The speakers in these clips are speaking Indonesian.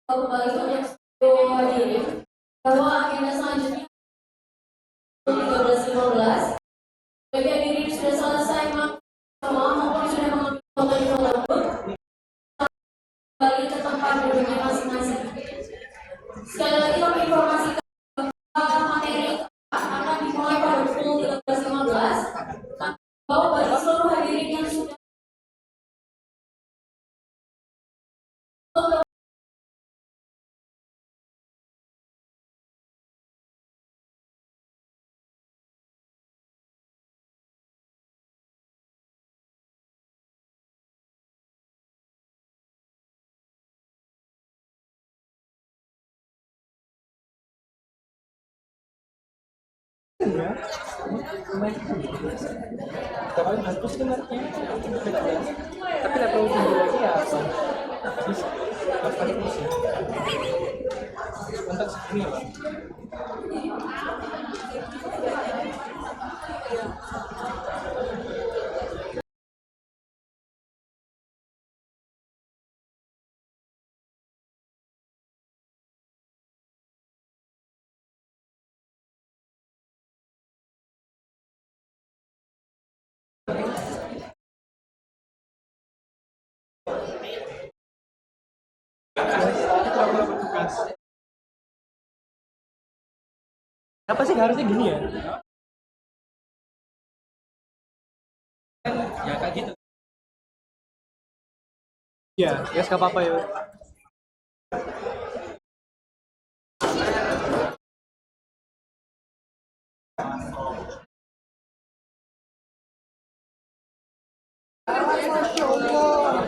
kembali untuk hadirin bahwa agenda selanjutnya 13.15 bagi hadirin sudah selesai semua maupun sudah mengambil foto di foto kembali ke tempat duduknya masing-masing. Sekali lagi kami informasikan bahwa materi akan dimulai pada pukul 13.15 bahwa bagi seluruh hadirin yang sudah tapi level tinggi lagi ya apa? Bisa pakai kursi untuk segini ya. Apa sih harusnya gini ya? Ya kayak gitu. Ya, ya nggak apa-apa ya. Masya Allah.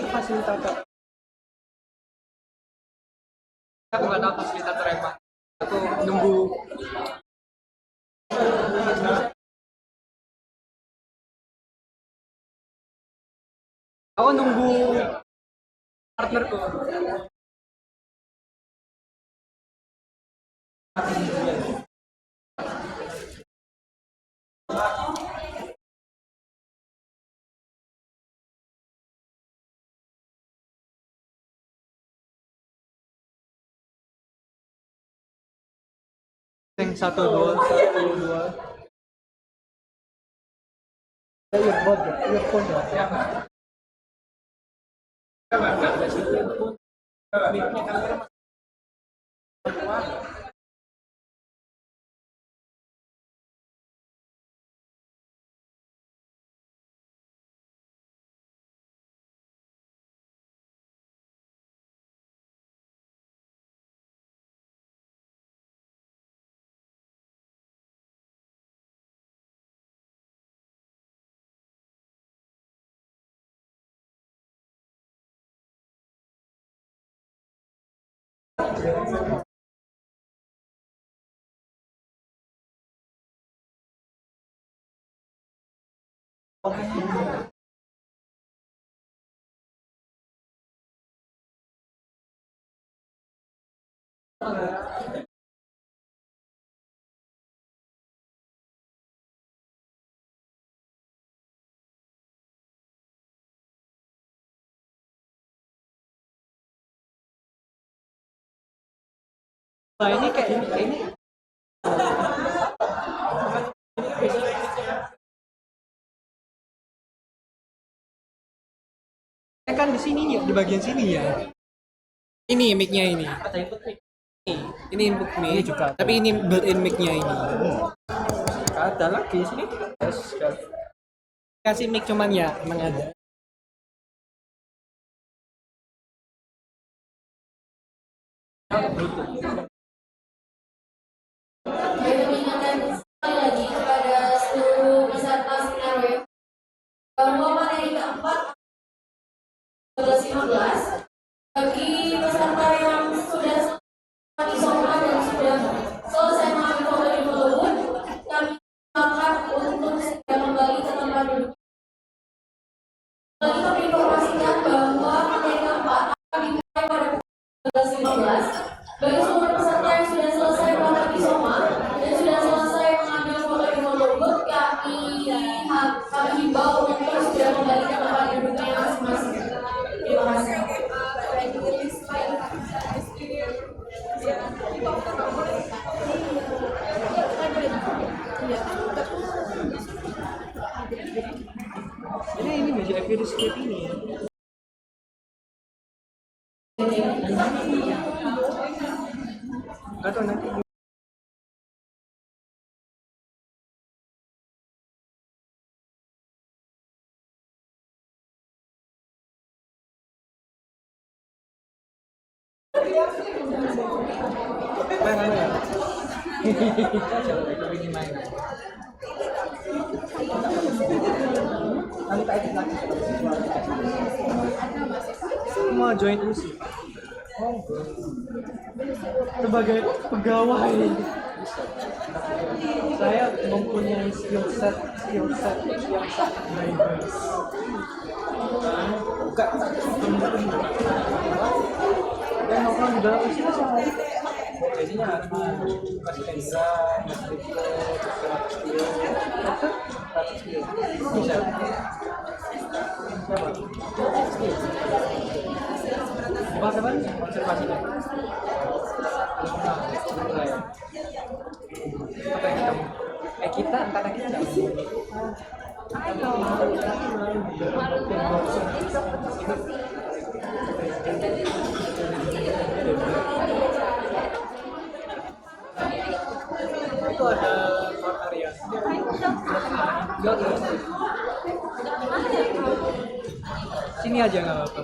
Fasilitator. Aku nggak tahu fasilitator yang mana. Aku nunggu. Aku nunggu partnerku. Yang satu dua. Earbud ya, earphone ya. Nah ini kayak ini. Kan di sini ya, di bagian sini ya. Ini mic-nya ini. Ini input mic. Ini juga. Tapi ini built-in mic-nya ini. Ada lagi sini. Kasih mic cuman ya, emang ada. sekali lagi kepada seluruh peserta skenario bahwa materi keempat 13.15 bagi peserta yang sudah selesai isoman dan sudah selesai mengambil foto di foto booth, kami angkat untuk segera kembali ke tempat duduk. Lagi kami informasikan bahwa materi keempat akan dimulai pada pukul 13.15 bagi seluruh peserta yang sudah selesai melakukan isoman dan sudah selesai mengambil foto di foto booth, kami himbau untuk segera kembali ke tempat Nggak tahu nanti. Main apa ya? Lebih di main. Nanti tak ikut lagi. Mau join USI. Oh, sebagai pegawai saya mempunyai skill set yang sangat diverse. Bukan dan nongkrong di dalam USI itu jadinya Mas Hendra, Mas Riko, Mas Tio, bisa. Bahas apa? Konservasi. Apa yang kita mau? Kita antara kita. Itu ada short area. Sini aja nggak apa-apa.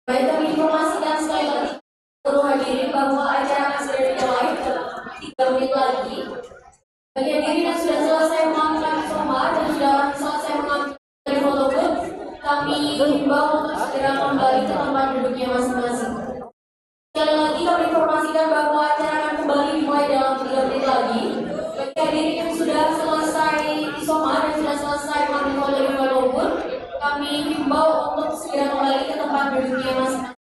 Baik, kami informasikan sekali lagi seluruh hadirin bahwa acara akan segera dimulai dalam 3 menit lagi. Bagi hadirin yang sudah selesai mengambil soma dan sudah selesai mengambil foto booth, kami himbau untuk segera kembali ke tempat duduknya masing-masing. Sekali lagi kami informasikan bahwa acara akan kembali dimulai dalam 3 menit lagi. Bagi hadirin yang sudah selesai soma dan sudah selesai mengambil foto booth, kami himbau untuk segera kembali ke tempat duduknya masing-masing.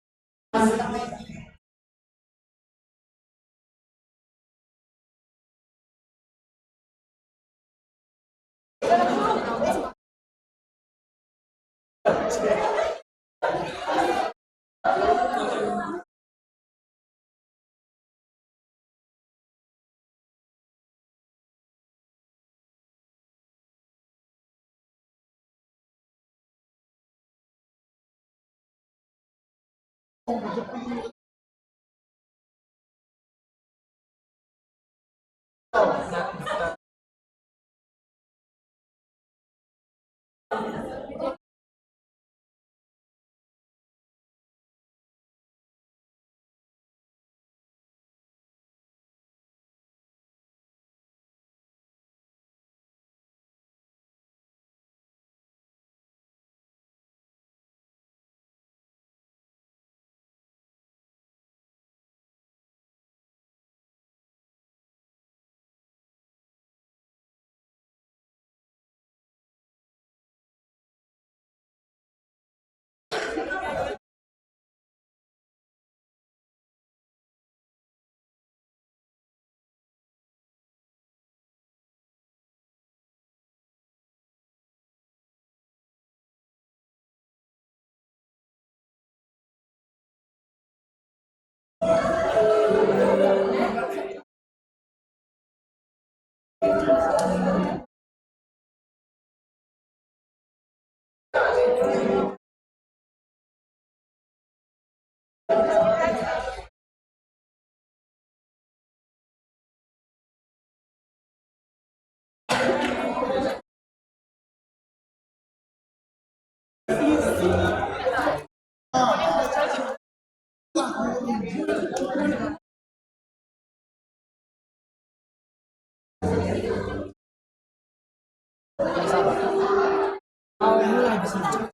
Mulai di sini.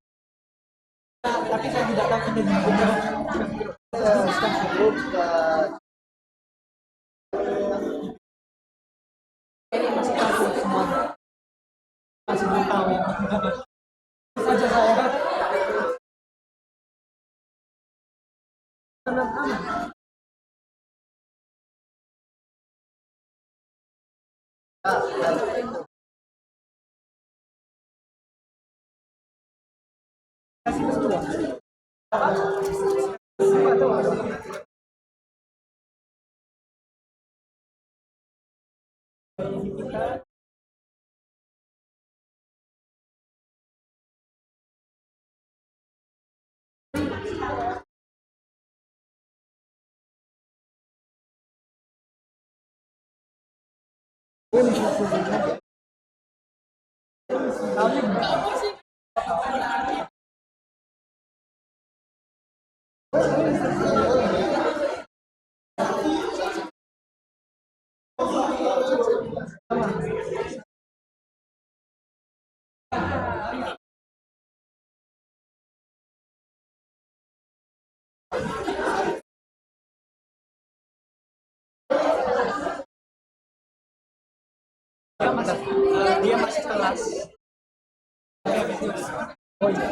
Tapi saya tidak tahu kita di mana. Ini masih tahu semua. Masih belum tahu ya. Saja saya. Aman. Kasih ketua. Dia masih kelas. Oh iya.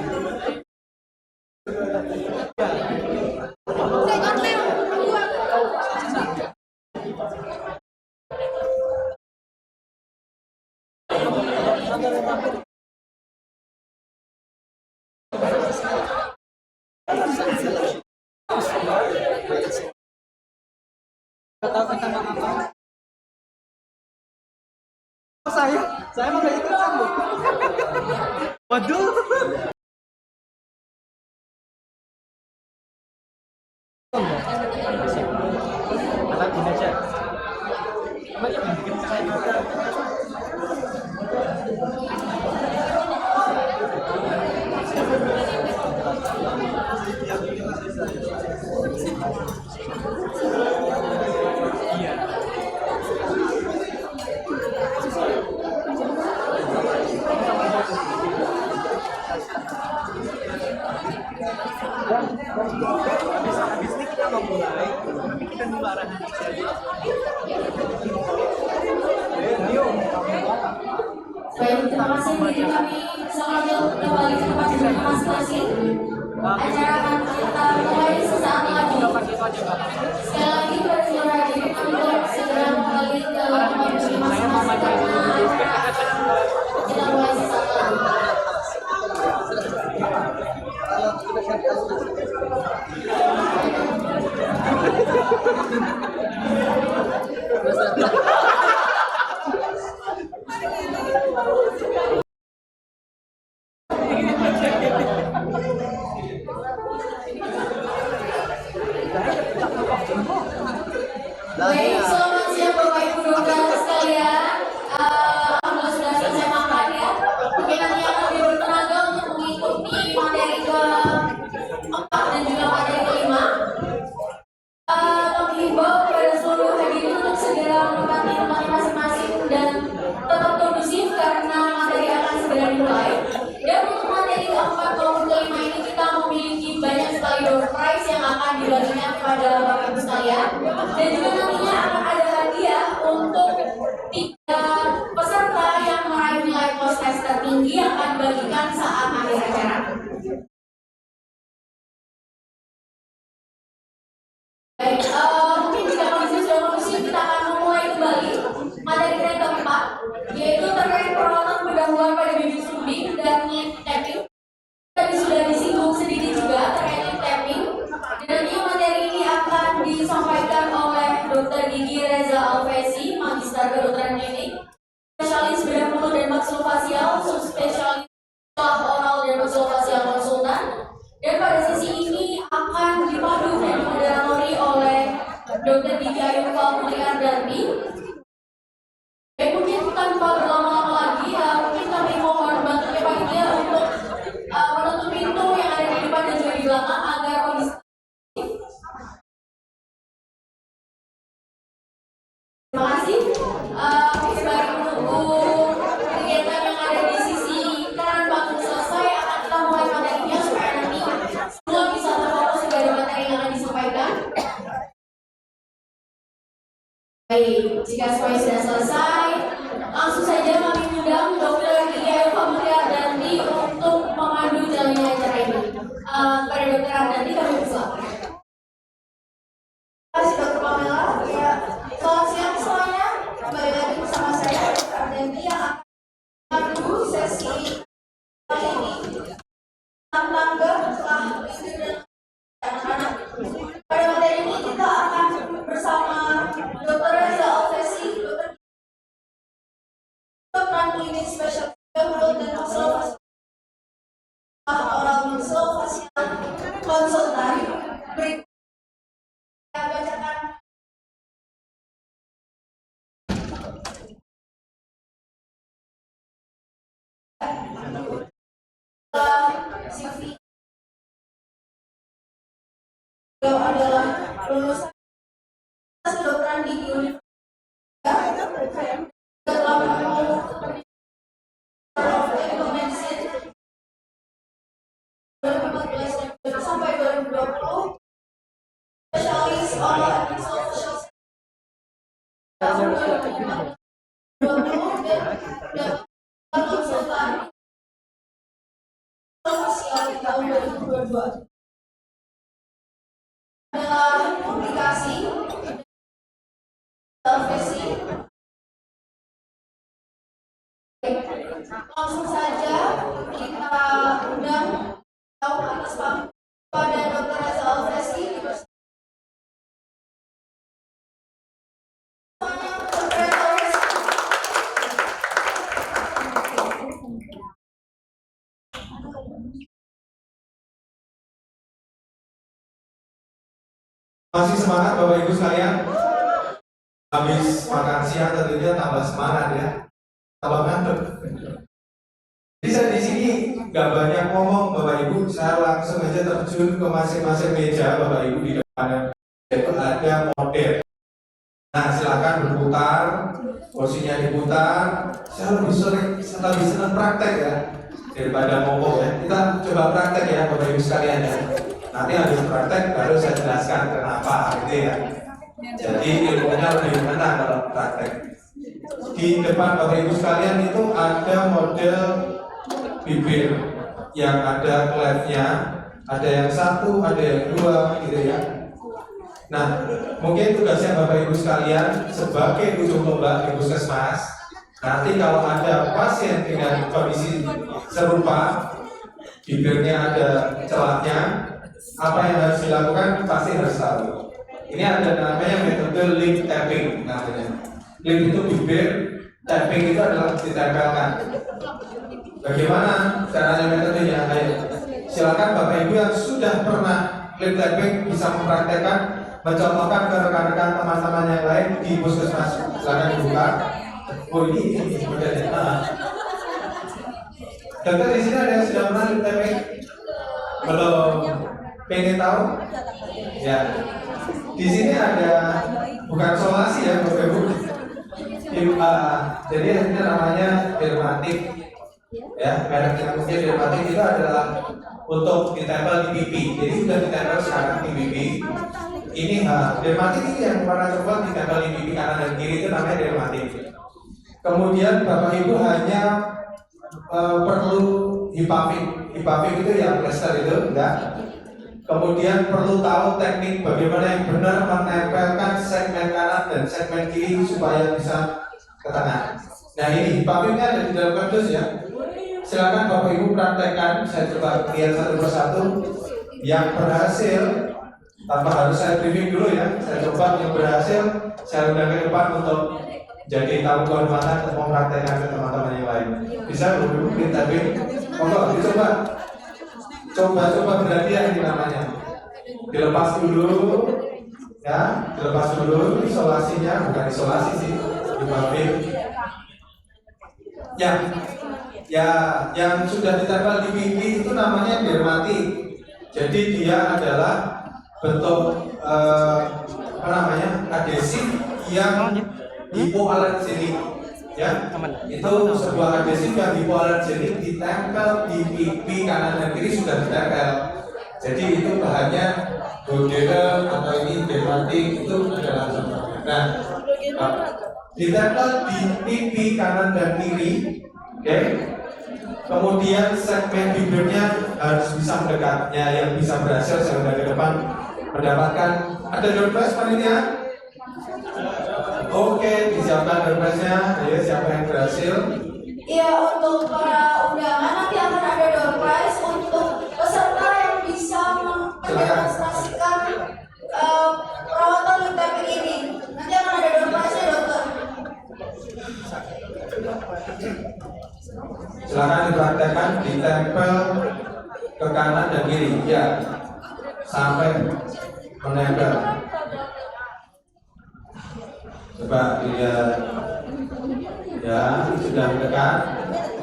Kata minta maaf. Saya mau ikut campur. Waduh. Anak gini aja. Habis ini kita mau mulai, tapi kita dulu arahan Baik, terima kasih. Jadi kami selamat kembali ke tempat duduk masing-masing. Acara akan kita mulai sesaat lagi. Sekali lagi berterima kasih untuk segera kembali ke tempat duduk masing-masing karena kita mulai sesaat lagi. Baik, selamat siang Bapak Ibu Dokter sekalian. Alhamdulillah sudah selesai makan ya. Mungkin nanti akan lebih bertenaga untuk mengikuti materi keempat dan juga materi kelima. Kami himbau kepada seluruh hadirin untuk segera menempati tempatnya masing-masing dan tetap kondusif karena materi akan segera dimulai. Dan untuk materi keempat maupun kelima ini kita memiliki banyak sekali door prize yang akan dibagikan kepada Bapak Ibu sekalian. Dan juga nantinya akan ada hadiah untuk 3 peserta yang meraih nilai post test tertinggi yang akan dibagikan saat akhir acara. Baik, mungkin jika kondisi sudah kondusif, kita akan memulai kembali materi kita yang keempat, yaitu terkait perawatan pendahuluan pada bibit suntik dan lip tapping. Tadi sudah disinggung sedikit juga terkait lip tapping. Dan nanti materi ini akan disampaikan oleh Dr. Gigi Reza Alvesi, Magister Kedokteran Klinik, spesialis bedah mulut dan maksilofasial, subspesialis oral dan maksilofasial konsultan. Dan pada sesi ini akan dipadu dan dimoderatori oleh Dr. Gigi Ayufa Mulyardanti. Dan mungkin tanpa berlama-lama lagi, mungkin kami mohon bantunya panitia untuk menutup pintu yang ada di depan dan juga di belakang agar kondisi. Terima kasih. Sembari menunggu kegiatan yang ada di sisi kanan panggung selesai, akan kita mulai materinya supaya nanti semua bisa terfokus kepada materi yang akan disampaikan. Baik, jika semuanya sudah selesai, langsung saja kami undang Dr. Gigi Ayufa Mulyardanti untuk memandu jalannya acara ini. Pada Dr. Ardanti kami persilakan. Terima kasih Dr. Pamela. Ya, selamat siang semuanya. Kembali lagi bersama saya Dr. Ardanti yang akan memandu sesi kali ini tentang tangga setelah istri dan anak-anak. Pada materi ini kita akan bersama Dr. Reza Alvesi, Dr. CV beliau adalah lulusan kedokteran di Universitas telah menempuh medicine 2014 sampai 2020, spesialis olahraga social tahun 2020 dan konsultan sosial di tahun 2022 adalah publikasi televisi. Langsung saja kita undang tahu atas pada Dr. Reza Alfresi. Masih semangat Bapak Ibu sekalian? Habis makan siang tentunya tambah semangat ya, tambah ngantuk. Jadi saya di sini nggak banyak ngomong Bapak Ibu, saya langsung aja terjun ke masing-masing meja Bapak Ibu di depannya. Itu ada model. Nah silakan berputar, kursinya diputar. Saya lebih senang praktek ya daripada ngomong ya. Kita coba praktek ya Bapak Ibu sekalian ya. Nanti habis praktek baru saya jelaskan kenapa gitu ya. Jadi ilmunya lebih enak kalau praktek. Di depan Bapak Ibu sekalian itu ada model bibir yang ada cleft-nya, ada yang satu, ada yang dua gitu ya. Nah, mungkin tugasnya Bapak Ibu sekalian sebagai ujung tombak di puskesmas, nanti kalau ada pasien dengan kondisi serupa, bibirnya ada celahnya, apa yang harus dilakukan pasti harus tahu. Ini ada namanya metode lip tapping namanya. Lip itu bibir, tapping itu adalah ditempelkan. Bagaimana caranya metodenya? Ayo, silakan Bapak Ibu yang sudah pernah lip tapping bisa mempraktekkan, mencontohkan ke rekan-rekan teman-teman yang lain di puskesmas. Silakan dibuka. Oh ini modelnya. Dokter di sini ada yang sudah pernah lip tapping? Belum? Pengen tahu? Ya. Di sini ada bukan somasi ya Bapak Ibu. Jadi ini namanya dermatik. Ya, merek yang punya dermatik itu adalah untuk ditempel di pipi. Jadi sudah ditempel sekarang di pipi. Ini dermatik ini yang warna coklat ditempel di pipi kanan dan kiri itu namanya dermatik. Kemudian Bapak Ibu hanya perlu hipafik. Hipafik itu yang plester itu enggak. Kemudian perlu tahu teknik bagaimana yang benar menempelkan segmen kanan dan segmen kiri supaya bisa ke tengah. Nah ini hipafiknya ada di dalam kardus ya. Silakan Bapak Ibu praktekkan. Saya coba lihat satu persatu. Yang berhasil tanpa harus saya briefing dulu ya. Saya coba yang berhasil saya undang ke depan untuk jadi tamu kehormatan untuk mempraktekkan ke teman-teman yang lain. Bisa Bapak Ibu tapi monggo dicoba. Coba berhadiah ini namanya. Dilepas dulu, ya, dilepas dulu isolasinya, bukan isolasi sih, dibabit. Ya, yang sudah ditempel di pipi itu namanya dermatik. Jadi dia adalah bentuk apa namanya adhesif yang hipoalergenik. Ya, itu sebuah adhesif yang hipoalergenik ditempel di pipi kanan dan kiri sudah ditempel. Jadi itu bahannya Bodele atau ini dermatik itu adalah contohnya. Nah, ditempel di pipi kanan dan kiri, oke. Kemudian segmen bibirnya harus bisa mendekatnya. Yang bisa berhasil saya udah ke depan mendapatkan ada door prize panitia. Oke, disiapkan doorprize-nya. Ayo, siapa yang berhasil? Iya, untuk para undangan nanti akan ada door prize untuk peserta yang bisa mendemonstrasikan perawatan lip tapping ini. Nanti akan ada door prize-nya, dokter. Silakan dipraktekkan, ditempel ke kanan dan kiri, ya, sampai menempel. Coba dilihat, ya, sudah mendekat.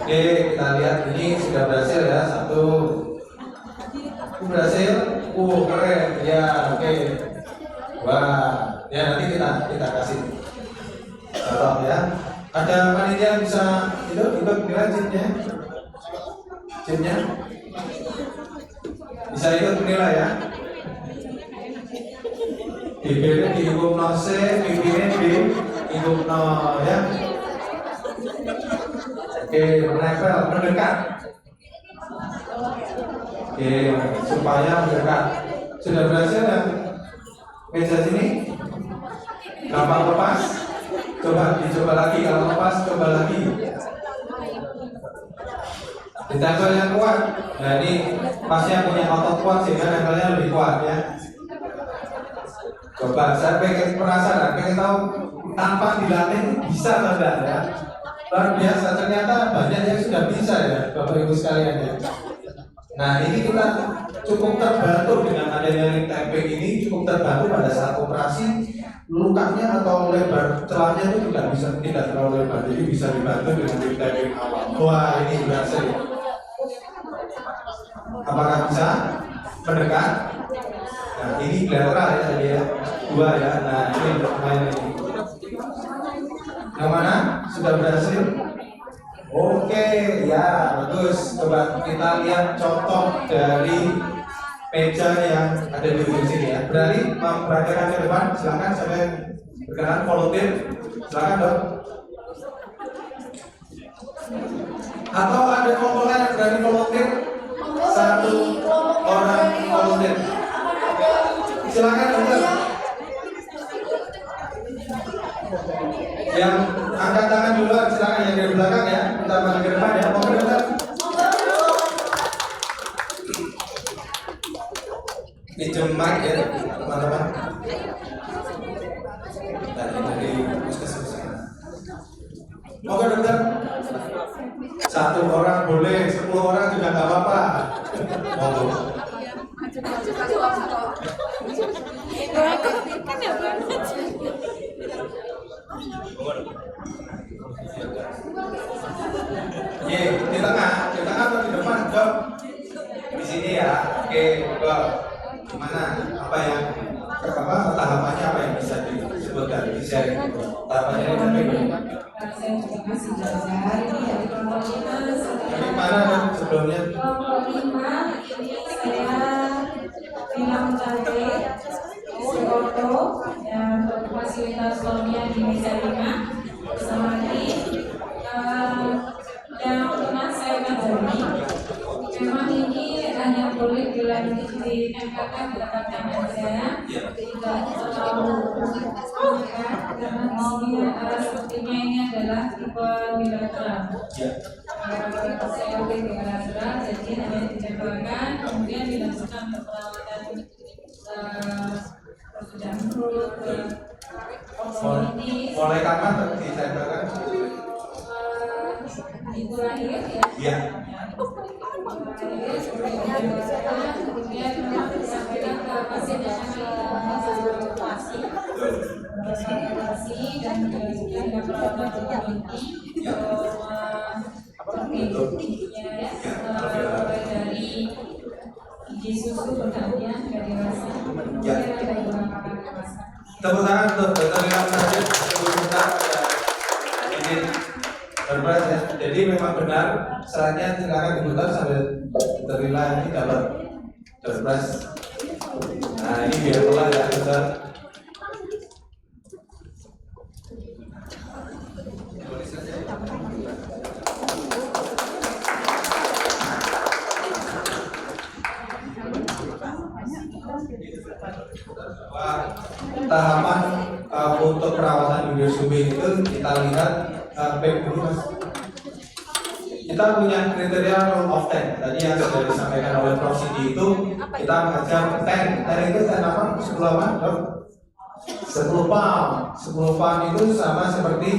Oke, kita lihat ini sudah berhasil ya, 1, Berhasil? Keren, ya oke. Wah, ya nanti kita kasih contoh ya. Ada panitia bisa ikut menilai chipnya bisa ikut menilai ya. Bibirnya dihukum no C, bibirnya dihukum no ya. Oke, menempel, mendekat. Oke, supaya mendekat. Sudah berhasil yang meja sini? Gampang lepas? Coba dicoba lagi, kalau lepas coba lagi. Ditempel yang kuat. Nah ini pasien punya otot kuat sehingga nempelnya lebih kuat ya. Coba, saya pengen penasaran, pengen tahu tanpa dilatih bisa atau enggak ya? Luar biasa, ternyata banyak yang sudah bisa ya, Bapak Ibu sekalian ya. Nah ini kita cukup terbantu dengan adanya ring tapping ini, cukup terbantu pada saat operasi lukanya atau lebar celahnya itu tidak terlalu lebar, jadi bisa dibantu dengan ring tapping awal. Wah ini berhasil. Apakah bisa mendekat? Nah ini bilateral ya tadi ya, 2 ya. Nah ini untuk main ini. Yang mana sudah berhasil? Oke ya bagus. Coba kita lihat contoh dari meja yang ada di ujung sini ya. Berani memperhatikan ke depan? Silakan saya berkenan volunteer. Silakan dong. Atau ada komponen yang berani volunteer? 1 orang volunteer. Silakan dokter. Yang angkat tangan duluan silakan, yang dari belakang ya, kita maju ke depan ya. Mau dokter? Pinjam mic ya teman-teman. Dari puskesmas. Mau dokter? 1 orang boleh, 10 orang juga nggak apa-apa. Mau. Ye, di tengah atau di depan, Dok? Di sini ya. Oke, Dok. Gimana? Apa tahapannya apa yang bisa disebutkan, di-share? Tahapannya ini apa? Saya juga masih belajar ini dari kelompok 5 Dari mana Dok sebelumnya? kelompok 5 saya bilang tadi foto yang untuk fasilitas lainnya di meja 5 bersama tim yang pernah saya kajari. Memang ini hanya boleh ditempelkan di depan saja, tidak terlalu karena di sini sepertinya ini adalah tipe bilateral. Saya bilateral, jadi hanya ditempelkan, kemudian dilakukan perawatan prosedur mulut ke komunitas. Mulai kapan ditempelkan? Ibu lahir ya. Iya. Kemudian disampaikan ke pasien yang evaluasi dan kemudian perawatan dari gizi susu bergantian dari rasa. Tepuk tangan untuk Dr. Ilham Najib. Ini berberat ya. Jadi memang benar selanjutnya silakan diputar sambil terlihat ini dapat berberat. Nah ini biar pelan ya dokter. Tahapan untuk perawatan endosuming itu kita lihat dulu mas. Kita punya kriteria rule of 10. Tadi yang sudah disampaikan oleh Prof. Sidi itu kita mengajar 10. 10 itu 10 apa? 10 apa? 10 pound. 10 pound itu sama seperti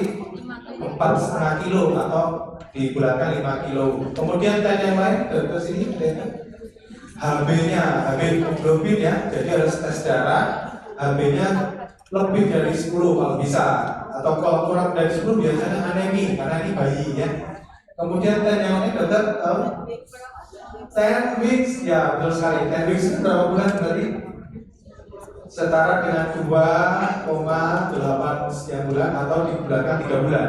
4,5 kilo atau dibulatkan 5 kilo. Kemudian 10 yang lain ke sini HB-nya, HB hemoglobin ya. Jadi harus tes darah. HB-nya lebih dari 10 kalau bisa, atau kalau kurang dari 10 biasanya anemi karena ini bayi ya. Kemudian yang ini dokter tahu 10 weeks, ya betul sekali. 10 weeks itu berapa bulan berarti? Setara dengan 2,8 sekian bulan atau dibulatkan 3 bulan.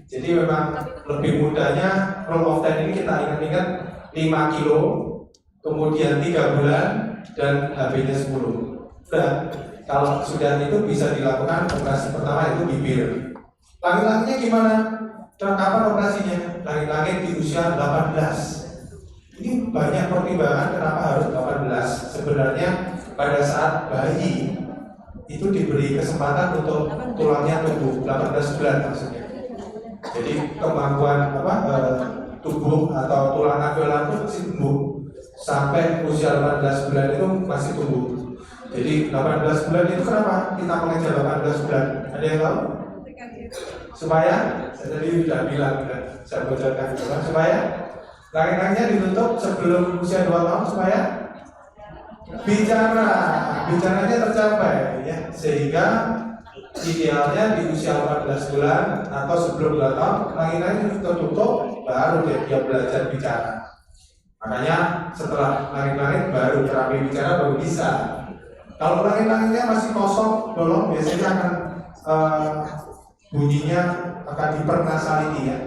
Jadi memang lebih mudahnya rule of 10 ini kita ingat-ingat 5 kilo, kemudian 3 bulan, dan HB-nya 10. Udah, kalau sudah itu bisa dilakukan operasi pertama itu bibir. Langit-langitnya gimana? Kapan operasinya? Langit-langit di usia 18. Ini banyak pertimbangan kenapa harus 18. Sebenarnya pada saat bayi itu diberi kesempatan untuk tulangnya tumbuh 18 bulan maksudnya. Jadi kemampuan tubuh atau tulang alveolar itu masih tumbuh sampai usia 18 bulan itu masih tumbuh. Jadi 18 bulan itu kenapa kita mengejar 18 bulan? Ada yang tahu? Supaya saya tadi sudah bilang, saya bocorkan supaya langit-langitnya ditutup sebelum usia 2 tahun supaya bicaranya tercapai ya, sehingga idealnya di usia 14 bulan atau sebelum 2 tahun langit-langit tertutup baru dia belajar bicara. Makanya setelah langit-langit baru terapi bicara baru bisa. Kalau langit-langitnya masih kosong bolong biasanya akan bunyinya akan hipernasality ya.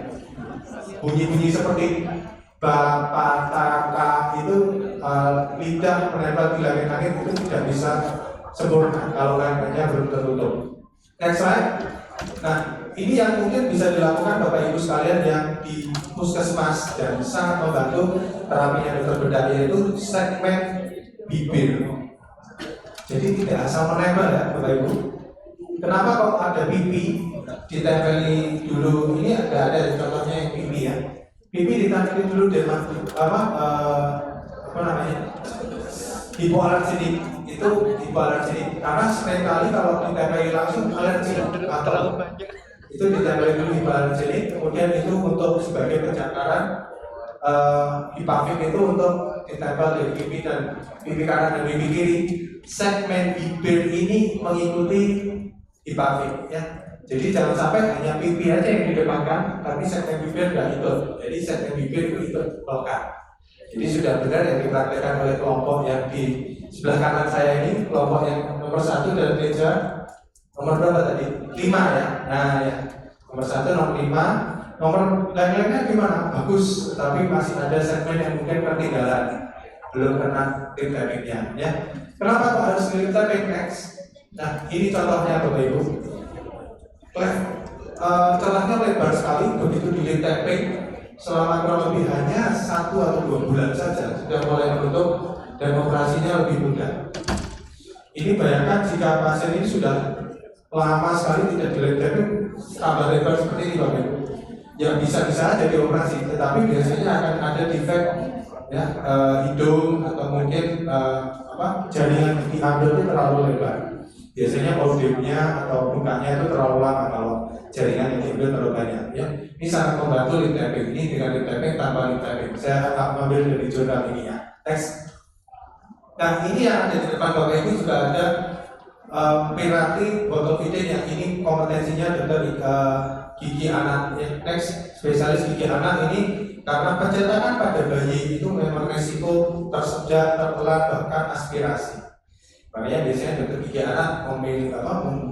Bunyi-bunyi seperti bapak, taka itu lidah menempel di langit-langit itu tidak bisa sempurna kalau langit-langitnya belum tertutup. Next slide. Nah, ini yang mungkin bisa dilakukan Bapak Ibu sekalian yang di puskesmas dan sangat membantu terapinya dokter bedah, yaitu segmen bibir. Jadi tidak asal menempel ya Bapak Ibu. Kenapa kok ada pipi ditempeli dulu? Ini ada contohnya yang pipi ya. Pipi ditempeli dulu dengan apa namanya? Hipoalergenik. Itu hipoalergenik karena seringkali kalau ditempeli langsung alergi atau itu ditempeli dulu hipoalergenik, kemudian itu untuk sebagai pencakaran hipafik itu untuk ditempel dari pipi dan pipi kanan dan pipi kiri. Segmen bibir ini mengikuti hipafik ya. Jadi jangan sampai hanya pipi aja yang didepankan, tapi segmen bibir tidak ikut. Jadi segmen bibir itu ikut melekat. Jadi sudah benar yang dipraktekkan oleh kelompok yang di sebelah kanan saya ini, kelompok yang nomor 1 dan meja nomor berapa tadi? 5 ya. Nah ya, nomor 1, nomor 5, nomor lain-lainnya gimana? Bagus, tapi masih ada segmen yang mungkin ketinggalan, belum kena tip tappingnya ya. Kenapa kok harus tip tapping next? Nah ini contohnya Bapak Ibu. Celahnya lebar sekali, begitu di lip tapping selama kurang lebih hanya 1 atau 2 bulan saja sudah mulai menutup dan operasinya lebih mudah. Ini bayangkan jika pasien ini sudah lama sekali tidak di lip tapping, tambah lebar seperti ini Bapak Ibu. Yang bisa-bisa aja dioperasi, tetapi biasanya akan ada defek ya, hidung atau mungkin jaringan diambil itu terlalu lebar. Biasanya audionya atau mukanya itu terlalu lama kalau jaringan yang diambil terlalu banyak ya. Ini sangat membantu lip tapping ini dengan lip tapping tanpa lip tapping. Saya akan ambil dari jurnal ini ya. Next. Nah ini yang ada di depan Bapak Ibu juga ada pirati botol feeding yang ini kompetensinya dokter gigi anak ya. Next, spesialis gigi anak ini karena pencetakan pada bayi itu memang resiko tersedak, tertelan, bahkan aspirasi. Makanya biasanya dokter gigi anak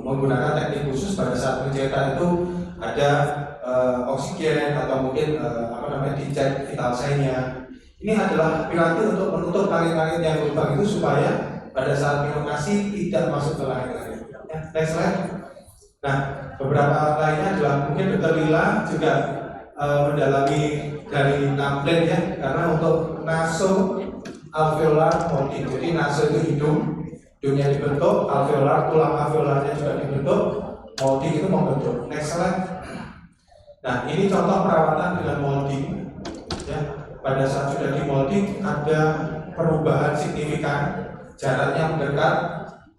menggunakan teknik khusus pada saat mencetak itu ada oksigen atau mungkin dicek vital sign-nya. Ini adalah piranti untuk menutup langit-langit yang lubang itu supaya pada saat minum ASI tidak masuk ke langit-langit. Ya, next slide. Nah, beberapa lainnya adalah mungkin dokter Lila juga mendalami dari namplen ya, karena untuk naso alveolar molding. Jadi naso itu hidungnya dibentuk, alveolar, tulang alveolarnya juga dibentuk, molding itu membentuk. Next slide. Nah, ini contoh perawatan dengan molding. Ya, pada saat sudah di molding ada perubahan signifikan, jaraknya mendekat,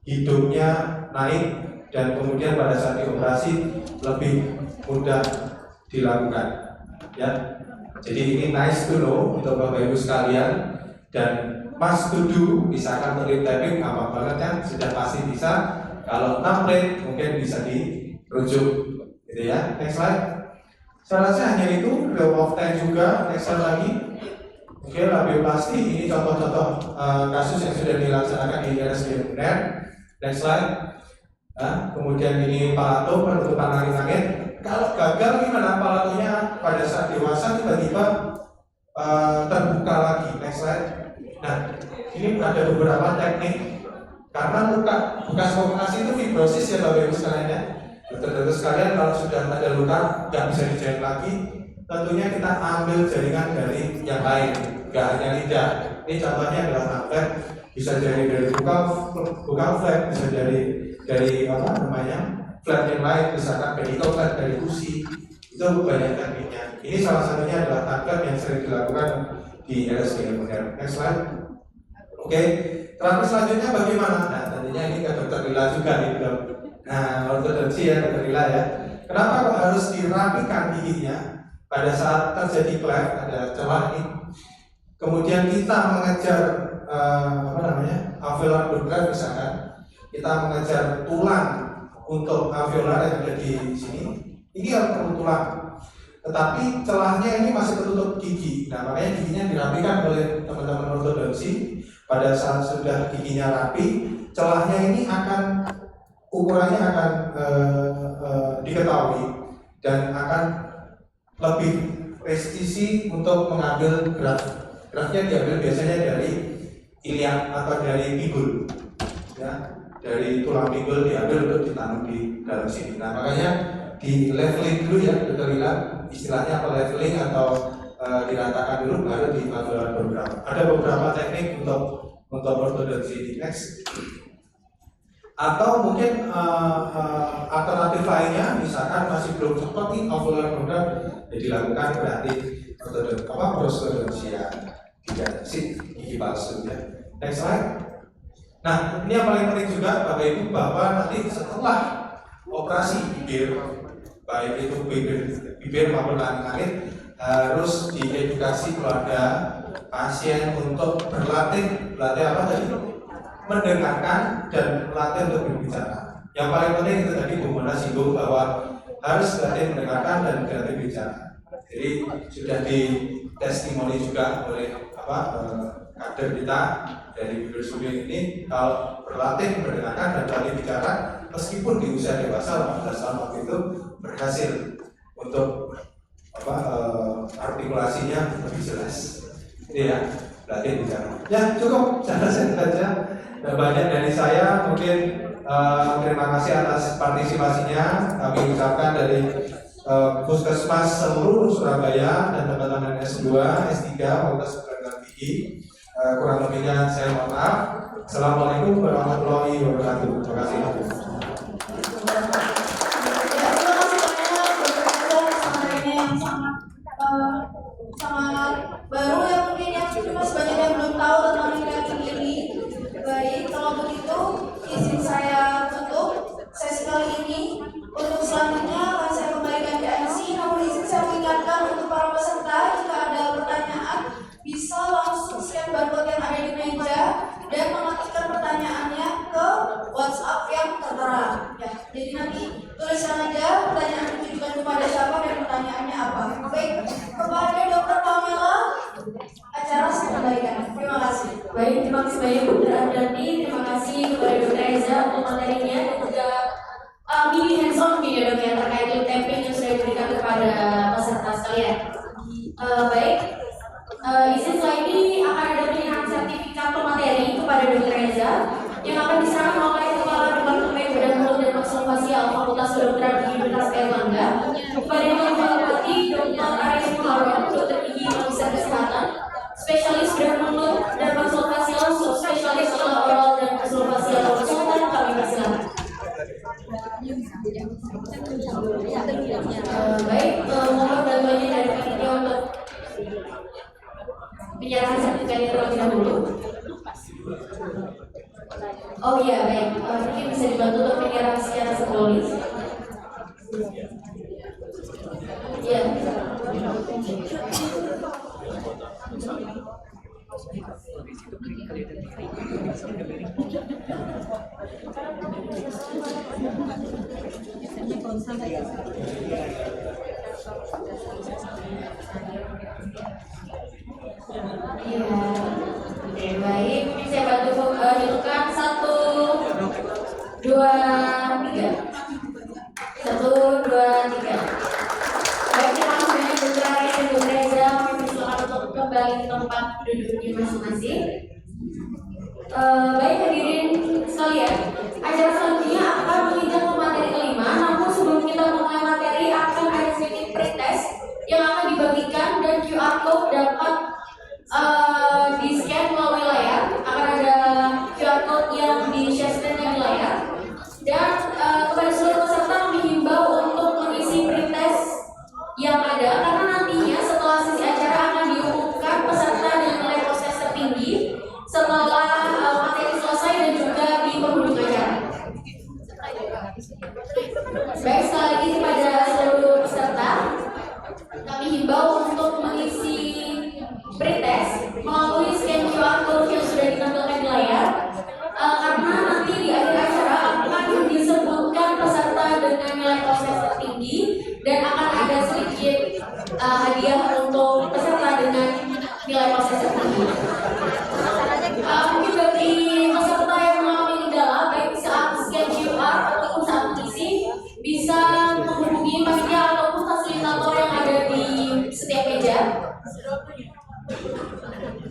hidungnya naik, dan kemudian pada saat dioperasi lebih mudah dilakukan. Ya, jadi ini nice to know untuk Bapak Ibu sekalian dan must to do. Misalkan untuk lip tapping apa banget kan sudah pasti bisa. Kalau namplet mungkin bisa dirujuk, gitu ya. Next slide. Saya rasa hanya itu, the of time juga. Next slide lagi. Oke, labioplasti ini contoh-contoh kasus yang sudah dilaksanakan di RSUD Uner. Next slide. Nah, kemudian ini palato penutupan langit-langit. Kalau gagal gimana palatonya pada saat dewasa tiba-tiba terbuka lagi. Next slide. Nah, ini ada beberapa teknik karena bekas provokasi itu fibrosis ya Bapak Ibu sekalian ya. Dokter-dokter sekalian kalau sudah ada luka nggak bisa dijahit lagi, tentunya kita ambil jaringan dari yang lain, nggak hanya lidah. Ini contohnya adalah tablet, bisa dari bukan flat, bisa dari apa namanya flat yang lain, misalkan medical flat dari usi, itu banyak tekniknya. Ini salah satunya adalah tablet yang sering dilakukan di RSUD Uner. Next slide. Oke, terapi selanjutnya bagaimana? Nah, tentunya ini ke dokter Lila juga nih, dok. Nah, ortodonsi ya dokter Lila ya. Kenapa kok harus dirapikan giginya pada saat terjadi cleft, ada celah ini? Kemudian kita mengejar alveolar cleft misalkan, kita mengejar tulang untuk alveolar yang ada di sini. Ini harus perlu tulang. Tetapi celahnya ini masih tertutup gigi. Nah, makanya giginya dirapikan oleh teman-teman ortodonsi. Pada saat sudah giginya rapi, celahnya ini akan ukurannya akan diketahui dan akan lebih presisi untuk mengambil graft. Graftnya diambil biasanya dari iliak atau dari pinggul, ya, dari tulang pinggul diambil untuk ditanam di dalam sini. Nah, makanya di leveling dulu ya, dokter Lila, istilahnya apa leveling atau diratakan dulu baru di alveolar program. Ada beberapa teknik untuk ortodonsi. Next. Atau mungkin alternatif lainnya, misalkan masih belum cepat nih alveolar program, ya dilakukan berarti prostodonsi ya, tidak sih gigi palsu ya. Next slide. Nah, ini yang paling penting juga Bapak Ibu bahwa nanti setelah operasi bibir, baik itu bibir maupun langit-langit, harus diedukasi keluarga pasien untuk berlatih apa tadi? Mendengarkan dan berlatih untuk berbicara. Yang paling penting itu tadi Bu Mona singgung bahwa harus berlatih mendengarkan dan berlatih bicara. Jadi sudah di testimoni juga oleh kader kita dari bibir suling ini, kalau berlatih mendengarkan dan berlatih bicara meskipun di usia dewasa 18 tahun waktu itu berhasil untuk artikulasinya lebih jelas. Ini ya, berlatih bicara. Ya cukup, saya saja. Banyak dari saya, mungkin terima kasih atas partisipasinya. Kami ucapkan dari Puskesmas seluruh Surabaya dan teman-teman S2, S3, Fakultas Kedokteran Gigi. Kurang lebihnya saya mohon maaf. Assalamualaikum warahmatullahi wabarakatuh. Terima kasih. Sangat baru ya, mungkin yang masih banyak yang belum tahu tentang kreatif ini. Baik, kalau begitu izin saya tutup sesi kali ini. Untuk selanjutnya akan saya kembalikan ke MC. Namun izin saya mengingatkan untuk para peserta, jika ada pertanyaan bisa langsung scan barcode yang ada di meja dan mengetikkan pertanyaannya ke WhatsApp yang tertera. Ya, jadi nanti tuliskan aja pertanyaan ditujukan kepada siapa dan pertanyaannya apa. Baik, kepada Dr. Pamela, acara saya kembalikan. Terima kasih. Baik, terima kasih banyak Bu Dani. Terima kasih kepada Dr. Eza untuk materinya dan juga mini hands-on video dok yang terkait with tapping yang sudah diberikan kepada peserta sekalian. Baik, izin setelah ini akan ada penyerahan sertifikat pemateri kepada Dr. Eza yang akan diserahkan oleh Kepala Departemen Bedah Mulut dan Maksilofasial Fakultas Kedokteran Gigi Universitas Airlangga kepada Yang Dihormati Dr. Aris Muharram, Dokter Gigi Magister Kesehatan, Spesialis Bedah Mulut dan Maksilofasial, Subspesialis Celah Oral dan Maksilofasial Konsultan. Kami persilakan. Baik, mohon bantuannya dari panitia untuk penyerahan sertifikat terlebih dahulu. Oh iya, baik. Mungkin bisa dibantu untuk penyerahan secara simbolis. Ya. Iya. Oke, baik. Saya bantu hitungan 1, 2, 3. 1, 2, 3. Baik, terima kasih banyak Dr. Ari dan Dr. Reza. Kami silakan untuk kembali ke tempat duduknya masing-masing. Baik hadirin sekalian, acara selanjutnya akan menginjak ke materi kelima. Namun sebelum kita mulai materi, akan ada sedikit pretest yang akan dibagikan dan QR code dapat di scan melalui layar. Akan ada QR code yang di share stand di layar. Dan kepada seluruh peserta kami himbau untuk mengisi pretest yang ada, karena nantinya setelah sesi acara akan diumumkan peserta dengan nilai proses tertinggi setelah materi selesai dan juga di penghujung acara. Baik, sekali lagi kepada seluruh peserta kami himbau untuk mengisi pretest melalui scan QR code yang sudah ditampilkan di layar, karena nanti di akhir acara akan disebutkan peserta dengan nilai proses tertinggi dan akan ada sedikit hadiah untuk peserta dengan nilai proses tertinggi. Mungkin bagi peserta yang mengalami kendala baik saat scan QR ataupun saat mengisi, bisa menghubungi panitia ataupun fasilitator yang ada di setiap meja.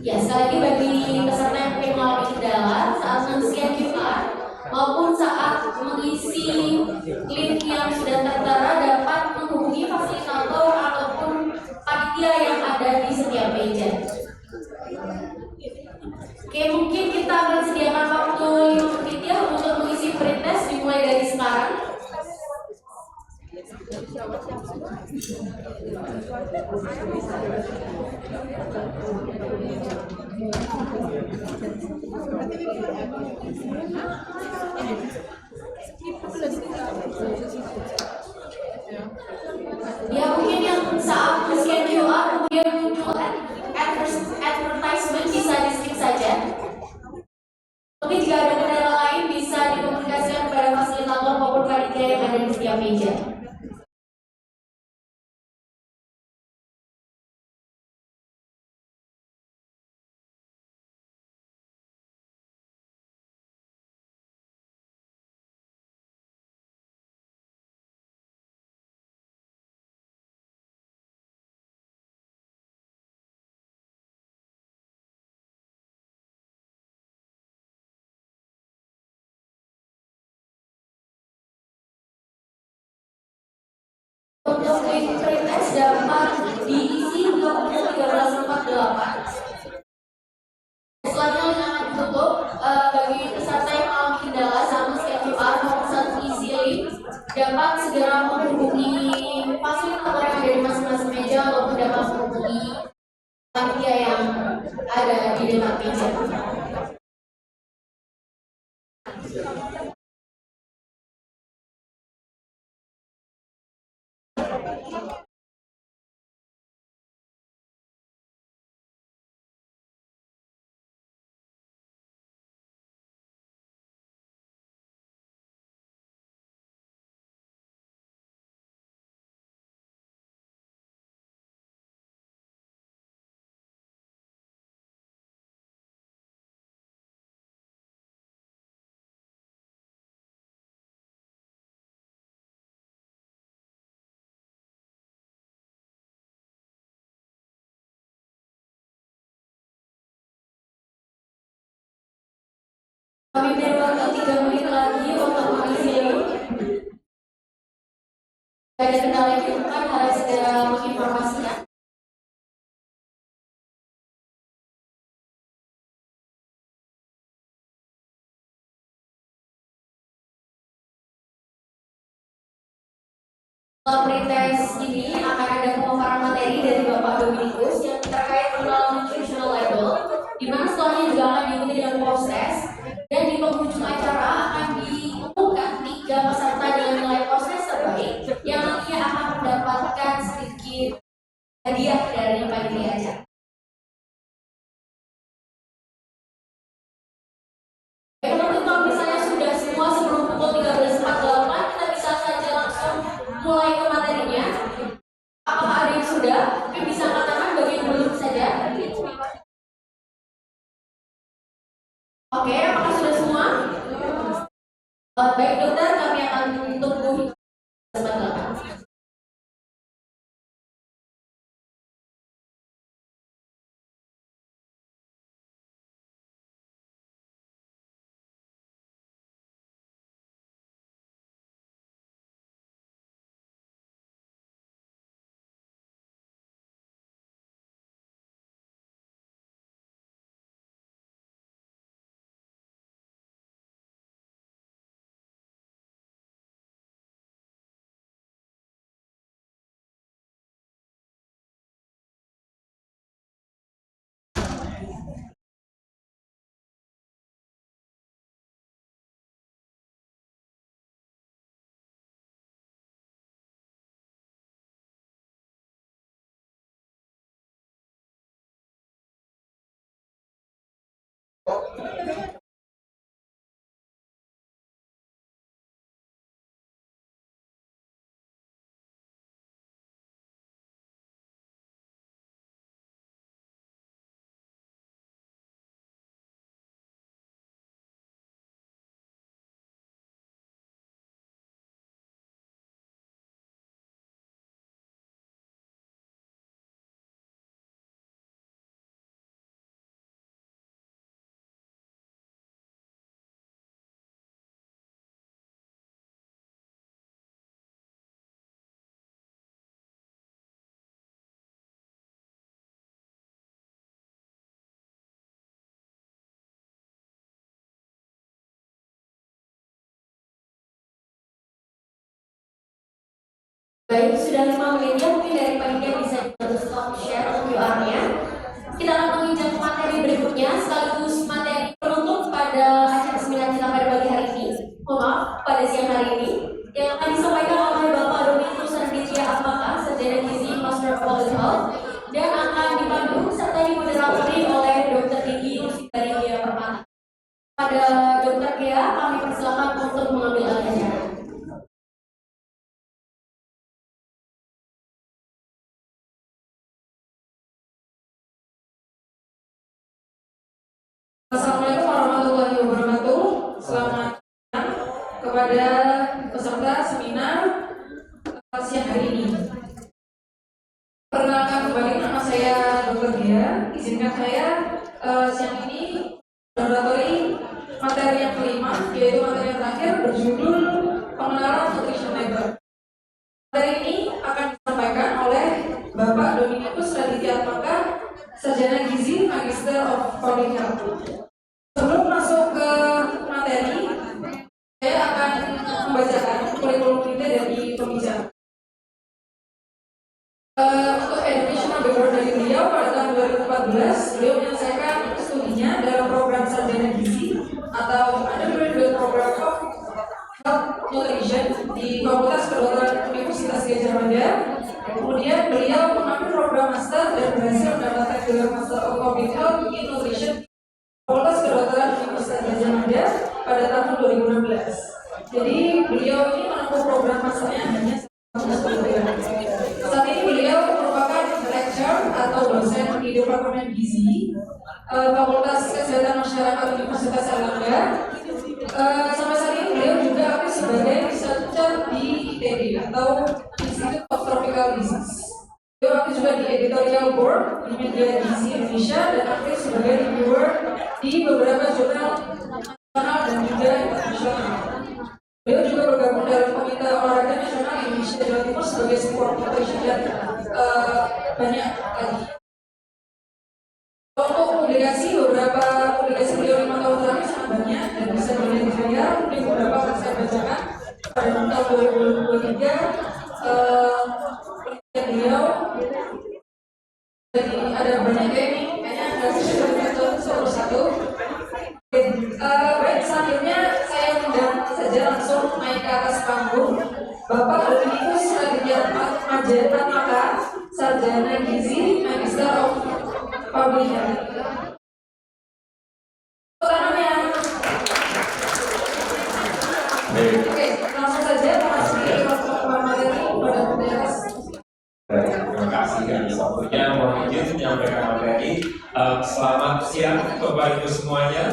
Ya, sekali lagi bagi peserta yang mungkin mengalami kendala saat men-scan QR maupun saat mengisi link yang sudah tertera, dapat menghubungi fasilitator ataupun panitia yang ada di setiap meja. Oke, mungkin kita akan sediakan waktu 5 menit ya untuk mengisi pretest dimulai dari sekarang. Ya, mungkin yang saat scan QR kemudian muncul advertisement bisa di-skip saja. Tapi jika ada kendala lain bisa dikomunikasikan kepada fasilitator maupun panitia yang ada di setiap meja. Untuk link pretest dapat diisi ke pukul 13.48. Selanjutnya akan ditutup bagi peserta yang mengalami kendala sama scan QR maupun saat mengisi link dapat segera menghubungi fasilitator yang ada di masing-masing meja ataupun dapat menghubungi panitia yang ada di dekat meja. Kami beri waktu 3 menit lagi untuk mengisi link. Jika ada kendala yang ditemukan harus segera menginformasikan. Setelah pretest ini akan ada pemaparan materi dari Bapak Dominikus yang terkait dengan nutritional label, di mana setelahnya juga akan diikuti dengan proses. Dan di penghujung acara akan diumumkan 3 peserta dengan nilai proses terbaik yang nantinya akan mendapatkan sedikit hadiah dari panitia acara. Teman-teman, kalau misalnya sudah semua sebelum pukul 13.48, kita bisa saja langsung mulai ke materinya. Apakah ada yang sudah? Mungkin bisa katakan bagi yang belum saja. Baik dokter, kami akan tunggu sebentar. Baik, sudah 5 menit ya, mungkin dari panitia bisa dibantu stop share QR-nya. Kita akan menginjak materi berikutnya, sekaligus materi penutup pada acara seminar kita pada pagi hari ini. Maaf, pada siang hari ini, yang akan disampaikan oleh Bapak Doni Kusanditya Apakah, Sarjana Gizi Master of Public Health, dan akan dipandu serta dimoderatori oleh Dr. Diki Usidari Gia Permata. Pada Dr. Gia, kami persilakan untuk mengambil alih acara. Assalamualaikum warahmatullahi wabarakatuh. Selamat siang kepada peserta seminar siang hari ini. Perkenalkan kembali, nama saya Dr. Dia. Izinkan saya siang ini laboratori materi yang kelima, yaitu materi yang terakhir berjudul pengenalan nutrition label. Materi ini akan disampaikan oleh Bapak Dominikus Raditya Atmaka, Sarjana Gizi Magister of Public Health. Sebelum masuk ke materi, saya akan membacakan kurikulum kita dari pembicara. Untuk educational background dari beliau, pada tahun 2014, beliau menyelesaikan studinya dalam program Sarjana Gizi atau Undergraduate Program of Health Nutrition di Fakultas Kedokteran Universitas Gadjah Mada. Kemudian beliau mengambil program master dan berhasil mendapatkan gelar Master of Public Health in Nutrition Fakultas Kedokteran Universitas Gadjah Mada pada tahun 2016. Jadi beliau ini menempuh program masternya hanya 1 bulan. Saat ini beliau merupakan lecturer atau dosen di Departemen Gizi Fakultas Kesehatan Masyarakat Universitas Erlangga. Sampai saat ini beliau juga aktif sebagai researcher di ITD atau Institute of Tropical Disease. Beliau aktif juga di editorial board di Media Gizi Indonesia dan aktif sebagai reviewer di beberapa jurnal nasional dan juga internasional. Beliau juga bergabung dalam Komite Olahraga Nasional Indonesia Jawa Timur sebagai support nutrition dan banyak lagi. Untuk publikasi, beberapa publikasi beliau 5 tahun terakhir sangat banyak dan bisa dilihat di saya. Mungkin beberapa akan saya bacakan pada tahun 2023. Penelitian beliau, jadi ada banyak ini, kayaknya nggak sih satu-satu. Baik, selanjutnya saya undang saja langsung naik ke atas panggung Bapak Dominikus Raditya Atmaka, Sarjana Gizi Magister of Public Health. Tangannya. Oke, langsung saja memasuki materi pada pembahasan. Terima kasih atas waktunya. Mohon izin menyampaikan materi. Selamat siang Bapak Ibu semuanya.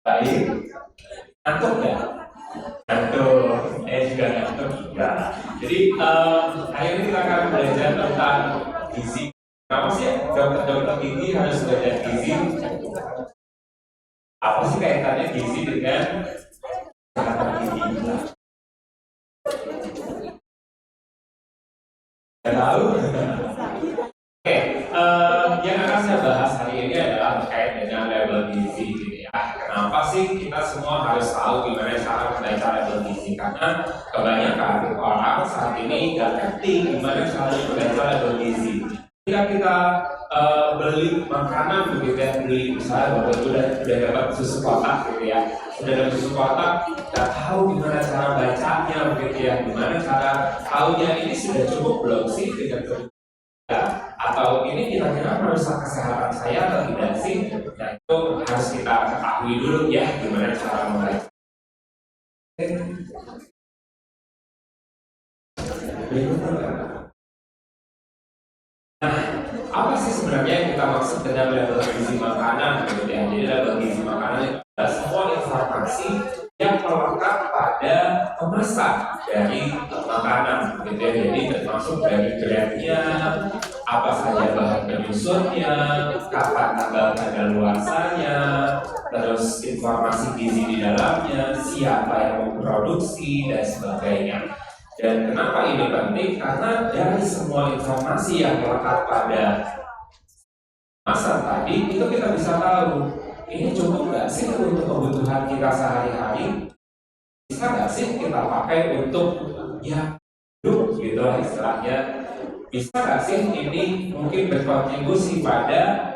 Baik, kita. Jadi hari ini kita akan belajar tentang gizi. Kenapa sih dokter-dokter gigi harus belajar gizi? Apa sih kaitannya gizi dengan kesehatan gigi kita? Nggak tahu? Oke, yang akan saya bahas hari ini adalah terkait dengan label gizi gitu ya. Kenapa sih kita semua harus tahu gimana cara membaca label gizi? Karena kebanyakan orang saat ini nggak ngerti gimana cara membaca label gizi. Ketika kita beli makanan begitu ya, beli misalnya bapak udah dapat susu kotak gitu ya, udah dapat susu kotak, nggak tahu gimana cara bacanya begitu ya, gimana cara tahunya ini sudah cukup belum sih dengan ya, atau ini kira-kira merusak kesehatan saya atau tidak sih? Nah itu harus kita ketahui dulu ya gimana cara membaca. Nah, apa sih sebenarnya yang kita maksud dengan label gizi makanan gitu ya? Jadi label gizi makanan itu adalah semua informasi yang melekat pada kemasan dari makanan gitu ya. Jadi termasuk dari grade-nya, apa saja bahan penyusunnya, kapan tanggal kadaluarsanya, terus informasi gizi di dalamnya, siapa yang memproduksi dan sebagainya. Dan kenapa ini penting? Karena dari semua informasi yang melekat pada kemasan tadi itu kita bisa tahu ini cukup nggak sih untuk kebutuhan kita sehari-hari, bisa nggak sih kita pakai untuk ya hidup gitu lah istilahnya, bisa nggak sih ini mungkin berkontribusi pada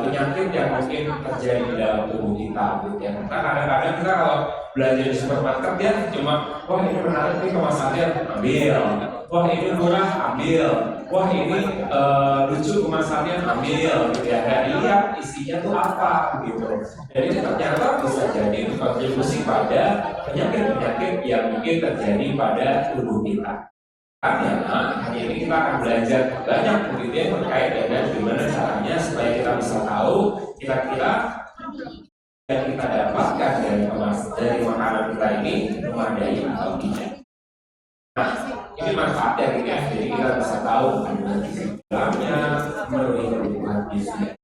penyakit yang mungkin terjadi di dalam tubuh kita gitu ya. Karena kadang-kadang kita kalau belanja di supermarket ya cuma wah ini menarik nih kemasannya, ambil, wah ini murah, ambil, wah ini lucu kemasannya, ambil gitu ya. Dan lihat isinya tuh apa gitu. Dan ini ternyata bisa jadi berkontribusi pada penyakit-penyakit yang mungkin terjadi pada tubuh kita. Karena hari ini kita akan belajar banyak begitu ya terkait dengan gimana caranya supaya kita bisa tahu kira-kira yang kita dapatkan dari makanan kita ini memadai atau tidak. Nah, ini manfaatnya gitu ya. Jadi kita bisa tahu kandungan gizi dalamnya, memenuhi kebutuhan gizi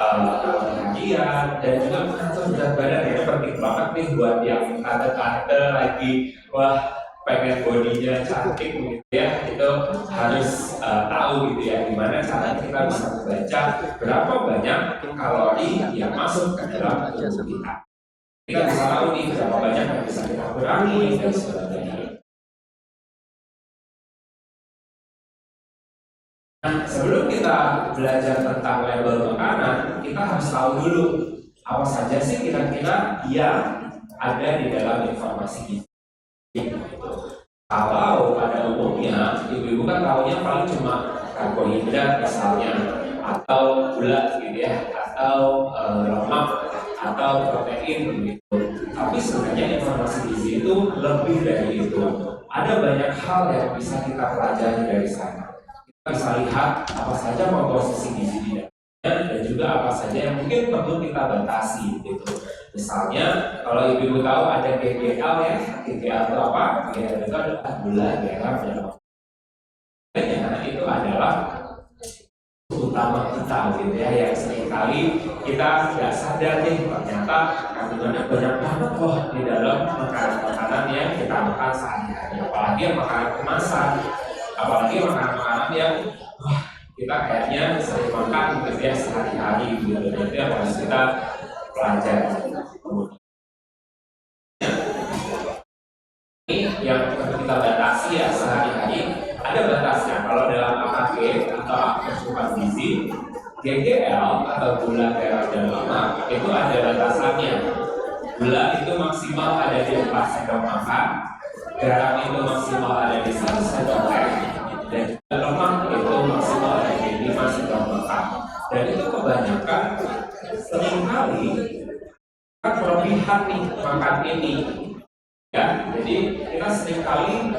harian, dan juga mengatur berat badan. Ini penting banget nih buat yang tante-tante lagi wah pengen bodinya cantik begitu ya, itu harus tahu gitu ya gimana cara kita bisa membaca berapa banyak kalori yang masuk ke dalam tubuh kita. Kita bisa tahu nih berapa banyak yang bisa kita kurangi dan sebagainya. Nah, sebelum kita belajar tentang label makanan, kita harus tahu dulu apa saja sih kira-kira yang ada di dalam informasi gizi. Kalau pada umumnya ibu-ibu kan tahunya paling cuma karbohidrat misalnya, atau gula gitu ya, atau lemak atau protein gitu. Tapi sebenarnya informasi gizi itu lebih dari itu. Ada banyak hal yang bisa kita pelajari dari sana. Kita bisa lihat apa saja komposisi gizi di dalamnya dan juga apa saja yang mungkin perlu kita batasi gitu. Misalnya, kalau ibu tahu ada GGL ya, GGL itu apa? GGL itu adalah gula, garam, dan lainnya. Itu adalah utama kita gitu ya, yang seringkali kita nggak sadar nih ternyata kandungannya banyak banget loh di dalam makanan-makanan yang kita makan sehari-hari. Apalagi yang makanan kemasan, apalagi makanan-makanan yang wah kita kayaknya sering makan gitu ya sehari-hari gitu. Itu yang harus kita pelajari. Ini yang kita batasi ya sehari-hari, ada batasnya. Kalau dalam AKG atau asupan gizi, GGL atau gula, garam, dan lemak itu ada batasannya. Gula itu maksimal ada di 4 sendok makan, garam itu maksimal ada di 1 sendok teh, dan juga lemak itu maksimal ada di 5 sendok makan. Dan itu kebanyakan seringkali kan berlebihan nih makan ini ya, jadi kita seringkali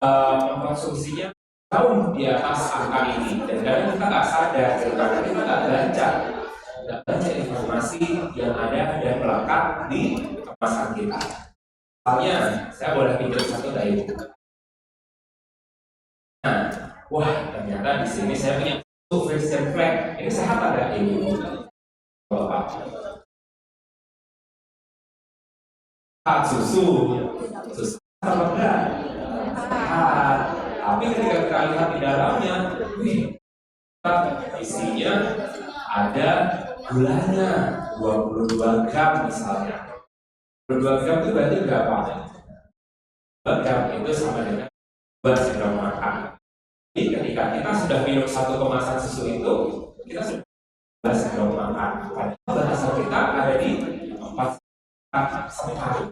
mengkonsumsinya jauh di atas angka ini dan kadang kita nggak sadar karena kita nggak baca informasi yang ada dan melekat di kemasan kita. Misalnya saya boleh pinjam satu dari wah ternyata di sini saya punya Frisian flag. Ini sehat ada ibu bapak? Susu apa enggak? Sehat. Tapi ketika kita lihat di dalamnya, wih, isinya ada gulanya 22 gram misalnya. 22 gram itu berarti berapa? 2 gram itu sama dengan 2 sendok makan. Jadi ketika kita sudah minum satu kemasan susu itu, kita sudah 2 sendok makan. Padahal batas kita ada di 4 separuh.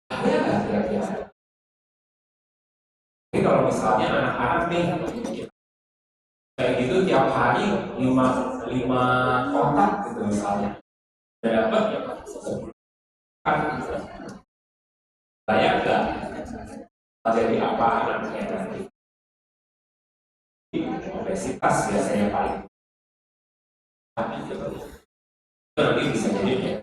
Ada nggak kira-kira? Jadi kalau misalnya anak-anak nih kayak gitu tiap hari 5 kotak gitu misalnya, udah dapat ya 10 kan? Saya nggak jadi apa anaknya nanti? Obesitas biasanya paling. Itu nanti bisa jadi ya.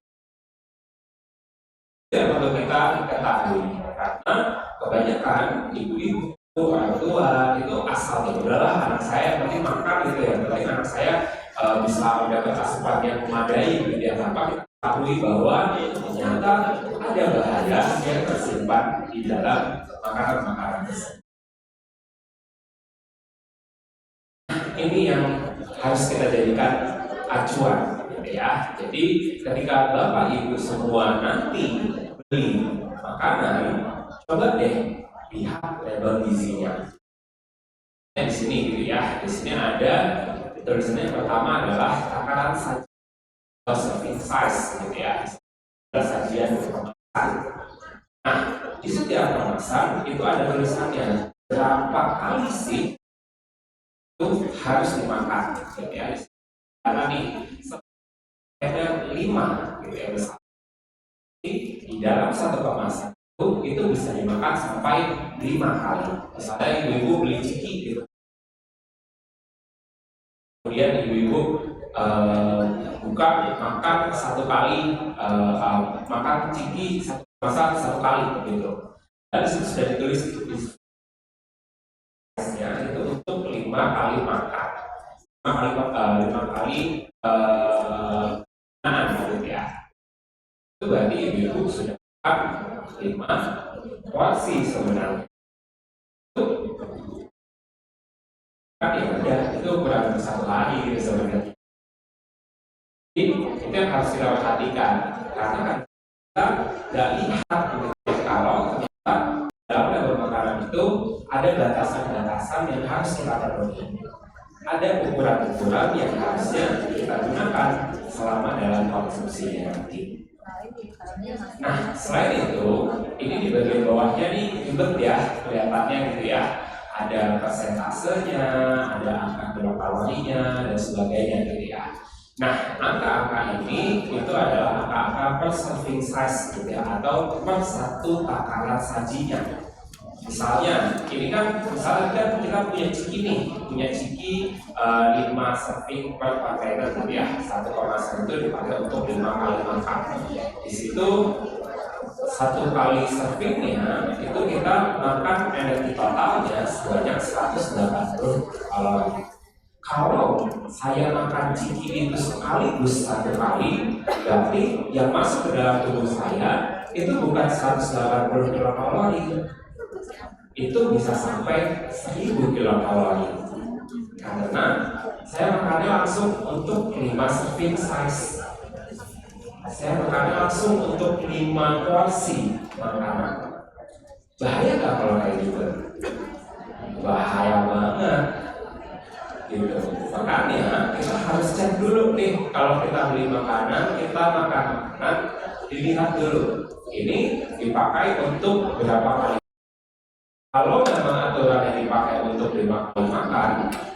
Itu perlu kita ketahui karena kebanyakan ibu-ibu orang tua itu asal udahlah anak saya penting makan gitu ya, penting anak saya bisa mendapat asupan yang memadai gitu ya, tanpa kita ketahui bahwa ternyata ada bahaya yang tersimpan di dalam makanan-makanan tersebut. Ini yang harus kita jadikan acuan gitu ya. Jadi ketika Bapak Ibu semua nanti beli makanan, coba deh lihat label gizinya. Di sini gitu ya. Di sini ada tulisannya yang pertama adalah takaran saji atau serving size gitu ya. Sajian kemasan. Nah, di setiap kemasan itu ada tulisannya berapa kali sih itu harus dimakan gitu ya. Karena nih ada 5 gitu ya. Di dalam satu kemasan itu bisa dimakan sampai 5 kali. Misalnya ibu-ibu beli ciki gitu, kemudian ibu-ibu buka makan 1 kali, makan ciki satu kemasan 1 kali gitu. Dan disitu sudah ditulis itu untuk 5 kali makan, 5 kali makan gitu ya. Itu berarti ibu-ibu sudah makan 5 porsi sebenarnya. Itu kan ya udah, itu kurang dari 1 hari gitu sebenarnya. Jadi itu yang harus kita perhatikan karena kan kita nggak lihat gitu. Kalau ternyata dalam label makanan itu ada batasan-batasan yang harus kita penuhi. Ada ukuran-ukuran yang harusnya kita gunakan selama dalam konsumsinya nanti. Nah, selain itu, ini di bagian bawahnya nih ribet ya, kelihatannya gitu ya. Ada persentasenya, ada angka kilokalorinya dan sebagainya gitu ya. Nah, angka-angka ini itu adalah angka-angka per serving size gitu ya, atau per satu takaran sajinya. Misalnya, ini kan misalnya kita punya ciki nih, punya ciki 5 serving per kontainer gitu ya. 1 kemasan itu dipakai untuk 5 kali makan. Di situ 1 kali servingnya itu kita makan energi totalnya sebanyak 180 kalori. Kalau saya makan ciki itu sekaligus 1 kali, berarti yang masuk ke dalam tubuh saya itu bukan 180 kilokalori, itu bisa sampai 1000 kilokalori. Karena saya makannya langsung untuk 5 serving size. Saya makannya langsung untuk 5 porsi makanan. Bahaya nggak kalau kayak gitu? Bahaya banget. Gitu. Makanya kita harus cek dulu nih, kalau kita beli makanan, kita makan makanan, dilihat dulu ini dipakai untuk berapa kali. Kalau memang aturan yang dipakai untuk 5 kali makan,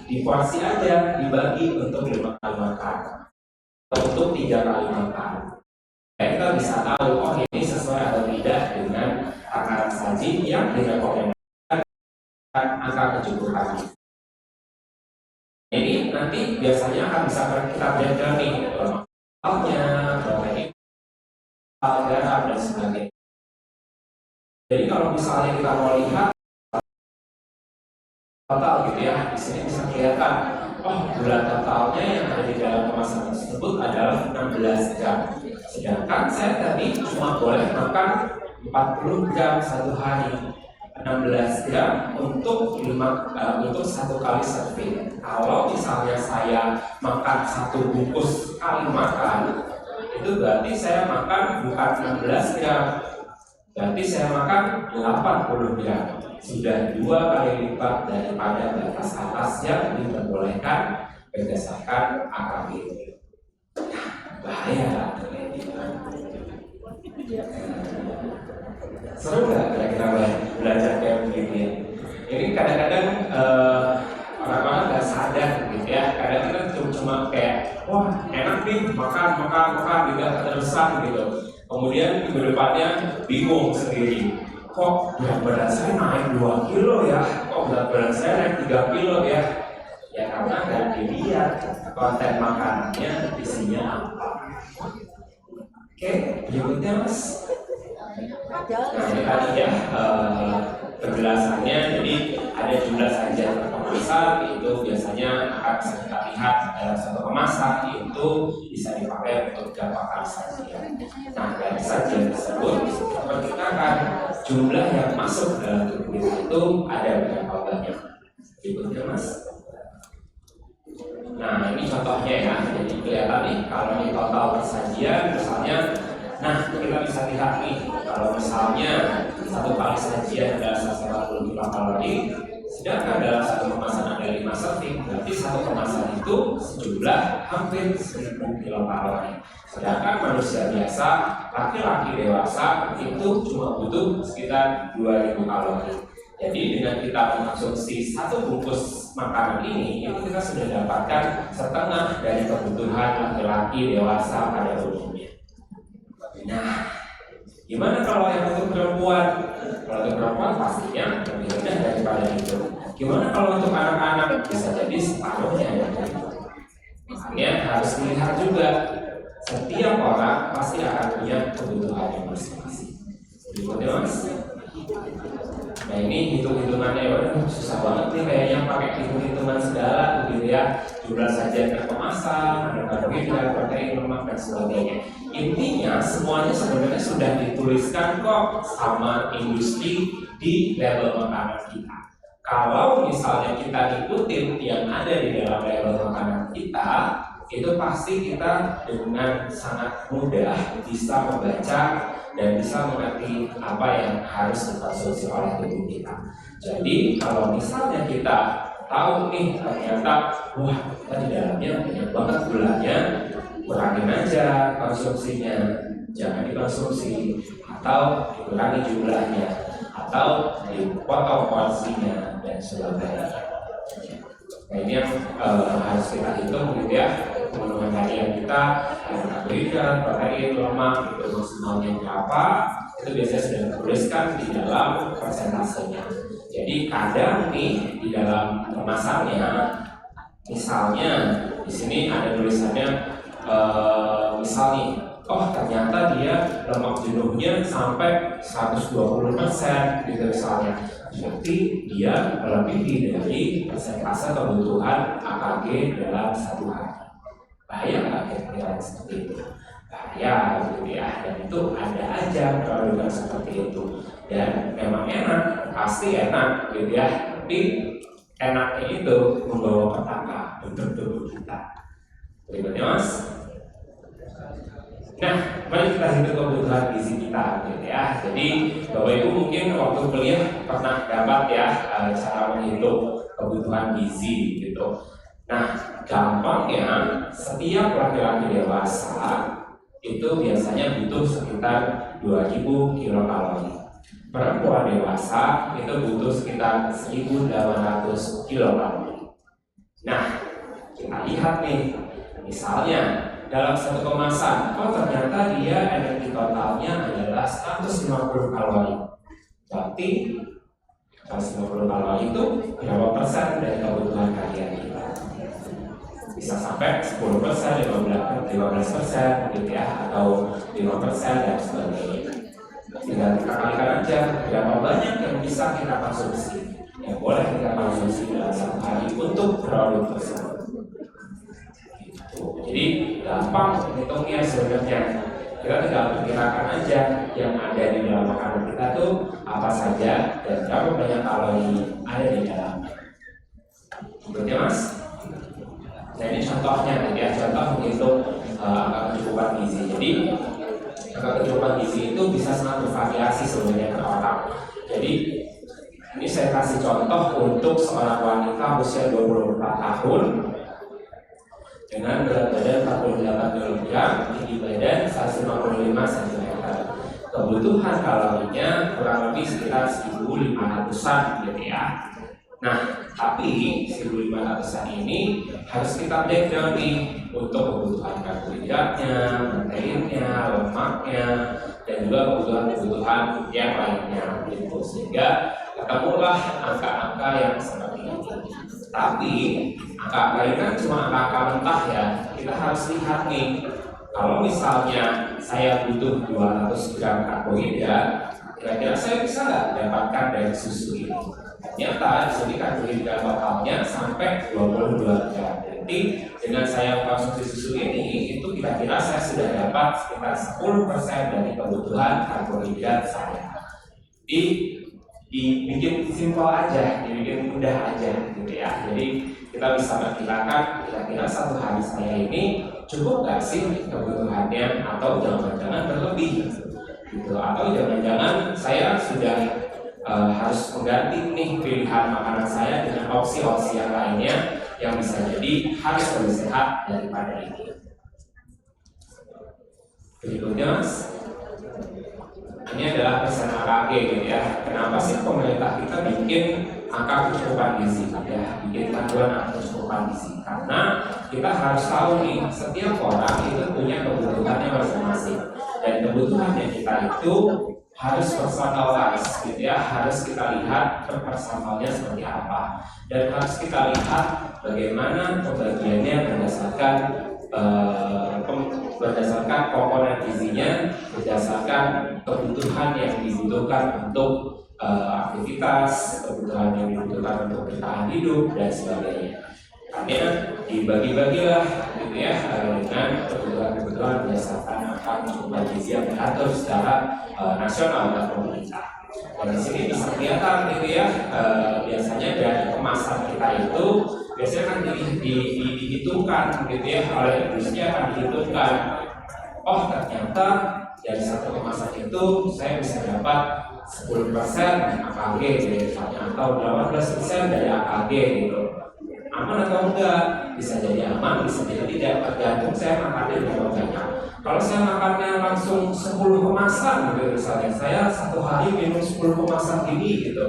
diporsi aja, dibagi untuk 5 kali makan, untuk 3 kali makan. Kita bisa tahu, oh ini sesuai atau tidak dengan takaran saji yang direkomendasikan angka kecukupan. Ini nanti biasanya akan bisa kita blender nih, lemaknya, garam dan sebagainya. Jadi kalau misalnya kita mau lihat total gitu ya. Di sini bisa kelihatan, oh gula totalnya yang ada di dalam kemasan tersebut adalah 16 gram. Sedangkan saya tadi cuma boleh makan 40 gram satu hari. 16 gram untuk satu kali serving. Kalau misalnya saya makan satu bungkus kali makan, itu berarti saya makan bukan 16 gram, berarti saya makan 80 gram. Sudah 2 kali lipat daripada batas atas yang diperbolehkan berdasarkan AKB. Bahaya. Seru nggak kira-kira belajar kayak begini? Ini kadang-kadang orang-orang nggak sadar gitu ya. Kadang kita cuma kayak, wah enak nih makan gitu, keterusan gitu. Kemudian minggu depannya bingung sendiri. Kok berat badan saya naik 2 kilo ya? Kok berat badan saya naik 3 kilo ya? Ya karena nggak dilihat konten makanannya isinya apa. Oke, berikutnya mas. Nah ini tadi ya penjelasannya. Jadi ada jumlah sajian per kemasan, itu biasanya akan bisa kita lihat dalam satu kemasan itu bisa dipakai untuk berapa kali sajian. Nah dari sajian tersebut kita perkirakan jumlah yang masuk dalam tubuh itu ada berapa banyak. Berikutnya mas. Nah ini contohnya ya, jadi kelihatan nih kalau di total persajian misalnya, nah kita bisa lihat nih kalau misalnya satu kali sajian adalah 140 kilokalori, sedangkan dalam satu kemasan ada 5 serving, berarti satu kemasan itu sejumlah hampir 1000 kilokalori. Sedangkan manusia biasa, laki-laki dewasa itu cuma butuh sekitar 2000 kalori. Jadi dengan kita mengkonsumsi satu bungkus makanan ini, itu kita sudah dapatkan setengah dari kebutuhan laki-laki dewasa pada umumnya. Nah, gimana kalau yang untuk perempuan? Kalau untuk perempuan pastinya lebih rendah daripada itu. Gimana kalau untuk anak-anak? Bisa jadi separuhnya ya. Makanya harus melihat juga setiap orang pasti akan punya kebutuhan masing-masing. Berikutnya mas. Nah ini hitung-hitungannya, waduh susah banget nih kayaknya pakai hitung-hitungan segala begitu ya. Jumlah sajian per kemasan, ada karbohidrat, protein, lemak dan sebagainya. Intinya semuanya sebenarnya sudah dituliskan kok sama industri di label makanan kita. Kalau misalnya kita ikutin yang ada di dalam label makanan kita, itu pasti kita dengan sangat mudah bisa membaca dan bisa mengerti apa yang harus dikonsumsi oleh tubuh kita. Jadi kalau misalnya kita tahu nih ternyata wah kita di dalamnya banyak banget gulanya, kurangin aja konsumsinya, jangan dikonsumsi, atau dikurangi jumlahnya, atau dipotong porsinya dan sebagainya. Nah ini yang harus kita hitung gitu ya, pemenuhan harian kita, ada karbohidrat, protein, lemak, itu maksimalnya berapa, itu biasanya sudah dituliskan di dalam persentasenya. Jadi kadang nih di dalam kemasannya, misalnya di sini ada tulisannya, misal nih, oh ternyata dia lemak jenuhnya sampai 120% gitu misalnya. Berarti dia melebihi dari persentase kebutuhan AKG dalam satu hari. Bahaya nggak kira-kira seperti itu? Bahaya gitu ya. Dan itu ada aja kalau seperti itu. Dan memang enak, pasti enak gitu ya. Tapi enaknya itu membawa petaka untuk tubuh kita. Berikutnya mas. Nah, mari kita hitung kebutuhan gizi kita gitu ya. Jadi Bapak Ibu mungkin waktu kuliah pernah dapat ya cara menghitung kebutuhan gizi gitu. Nah, gampangnya setiap laki-laki dewasa itu biasanya butuh sekitar 2000 kilokalori. Perempuan dewasa itu butuh sekitar 1800 kilokalori. Nah, kita lihat nih, misalnya dalam satu kemasan, oh ternyata dia energi totalnya adalah 150 kalori. Berarti 150 kalori itu berapa persen dari kebutuhan harian kita? Bisa sampai 10%, 15% gitu ya, atau 5% dan sebagainya. Tinggal kita kalikan aja berapa banyak yang bisa kita konsumsi. yang boleh kita konsumsi dalam satu hari untuk produk tersebut. Jadi gampang hitungnya sebenarnya. Kita tinggal perkirakan aja yang ada di dalam makanan kita tuh apa saja dan berapa banyak kalori ada di dalamnya. Berarti Mas? Nah ini contohnya ya, contoh menghitung angka kecukupan gizi. Jadi angka kecukupan gizi itu bisa sangat bervariasi sebenarnya per orang. Jadi ini saya kasih contoh untuk seorang wanita usia 24 tahun dengan berat badan 48 kg, tinggi badan 155 cm. Kebutuhan kalorinya kurang lebih sekitar 1.500-an gitu ya. Nah, tapi 1.500-an ini harus kita breakdown nih untuk kebutuhan karbohidratnya, proteinnya, lemaknya, dan juga kebutuhan yang lainnya gitu. Sehingga ketemulah angka-angka yang seperti ini. Tapi angka-angka ini kan cuma angka-angka mentah ya. Kita harus lihat nih, kalau misalnya saya butuh 200 gram karbohidrat, kira-kira saya bisa nggak dapatkan dari susu ini? Ternyata di sini karbohidrat totalnya sampai 22 gram. Jadi dengan saya konsumsi susu ini, itu kira-kira saya sudah dapat sekitar 10% dari kebutuhan karbohidrat saya. Dibikin simpel aja, dibikin mudah aja gitu ya. Jadi kita bisa perkirakan kira-kira satu hari saya ini cukup nggak sih kebutuhannya, atau jangan-jangan berlebih gitu, atau jangan-jangan saya sudah harus mengganti nih pilihan makanan saya dengan opsi-opsi yang lainnya yang bisa jadi harus lebih sehat daripada ini. Berikutnya Mas, ini adalah pesan AKG gitu ya. Kenapa sih pemerintah kita bikin angka kecukupan gizi ya, bikin panduan angka kecukupan gizi? Karena kita harus tahu nih, setiap orang itu punya kebutuhannya masing-masing, dan kebutuhannya kita itu harus personalize gitu ya, harus kita lihat personalnya seperti apa, dan harus kita lihat bagaimana pembagiannya berdasarkan komponen gizinya, berdasarkan kebutuhan yang dibutuhkan untuk aktivitas, kebutuhan yang dibutuhkan untuk bertahan hidup dan sebagainya. Artinya dibagi-bagilah gitu ya, dengan kebutuhan-kebutuhan berdasarkan angka kecukupan gizi yang diatur secara nasional dan pemerintah. Dan di sini bisa kelihatan gitu ya, biasanya dari kemasan kita itu biasanya kan dihitungkan gitu ya, oleh industri akan dihitungkan. Oh ternyata dari satu kemasan itu saya bisa dapat 10% AKG misalnya, atau 18% dari AKG gitu. Aman atau enggak? Bisa jadi aman, bisa jadi tidak, tergantung saya makannya berapa banyak. Kalau saya makannya langsung 10 kemasan gitu misalnya, saya satu hari minum 10 kemasan gini gitu,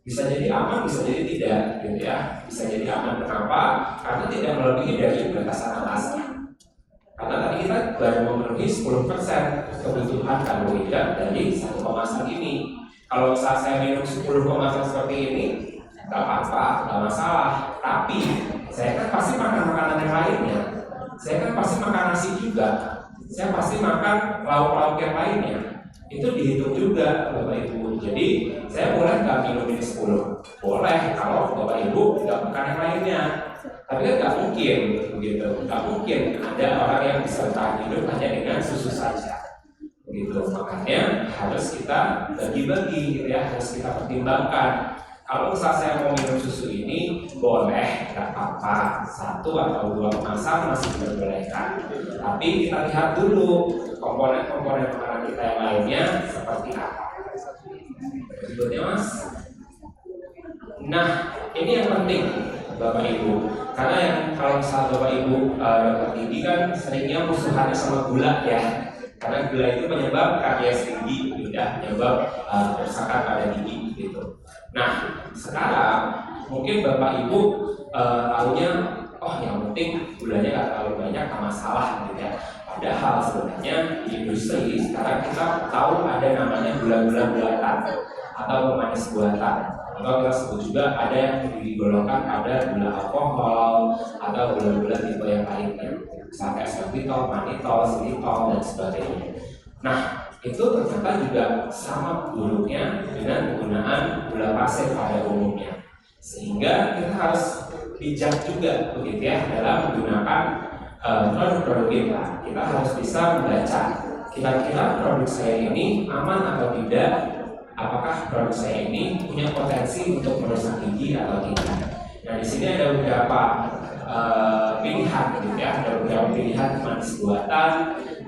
bisa jadi aman, bisa jadi tidak gitu ya. Bisa jadi aman, kenapa? Karena tidak melebihi dari batasan atasnya. Karena tadi kita baru memenuhi 10% kebutuhan karbohidrat dari satu kemasan ini. Kalau saat saya minum 10 kemasan seperti ini, nggak apa-apa, nggak masalah. Tapi saya kan pasti makan makanan yang lainnya. Saya kan pasti makan nasi juga. Saya pasti makan lauk-lauk yang lainnya. Itu dihitung juga Bapak Ibu. Jadi saya boleh nggak minum ini 10? Boleh kalau Bapak Ibu nggak makan yang lainnya. Tapi kan nggak mungkin begitu. Nggak mungkin ada orang yang bisa bertahan hidup hanya dengan susu saja. Begitu. Makanya harus kita bagi-bagi gitu ya, harus kita pertimbangkan. Kalau misalnya saya mau minum susu ini, boleh, nggak apa-apa, 1 atau 2 kemasan masih diperbolehkan. Tapi kita lihat dulu komponen-komponen makanan kita yang lainnya seperti apa. Berikutnya Mas. Nah, ini yang penting Bapak Ibu. Karena yang kalau misalnya Bapak Ibu dokter tinggi kan seringnya musuhannya sama gula ya. Karena gula itu menyebab karies tinggi, menyebab kerusakan pada gigi gitu. Nah, sekarang mungkin Bapak Ibu tahunya, oh yang penting gulanya nggak terlalu banyak, nggak masalah gitu ya. Padahal sebenarnya di industri sekarang kita tahu ada namanya gula-gula buatan atau pemanis buatan, atau kita sebut juga ada yang digolongkan ada gula alkohol atau gula-gula tipe yang lainnya, misalnya sorbitol, manitol, xilitol dan sebagainya. Nah, itu ternyata juga sama buruknya dengan penggunaan gula pasir pada umumnya. Sehingga kita harus bijak juga begitu ya dalam menggunakan produk-produk kita. Kita harus bisa membaca kira-kira produk saya ini aman atau tidak, apakah produk saya ini punya potensi untuk merusak gigi atau tidak. Nah di sini ada beberapa pilihan gitu ya, ada beberapa pilihan manis buatan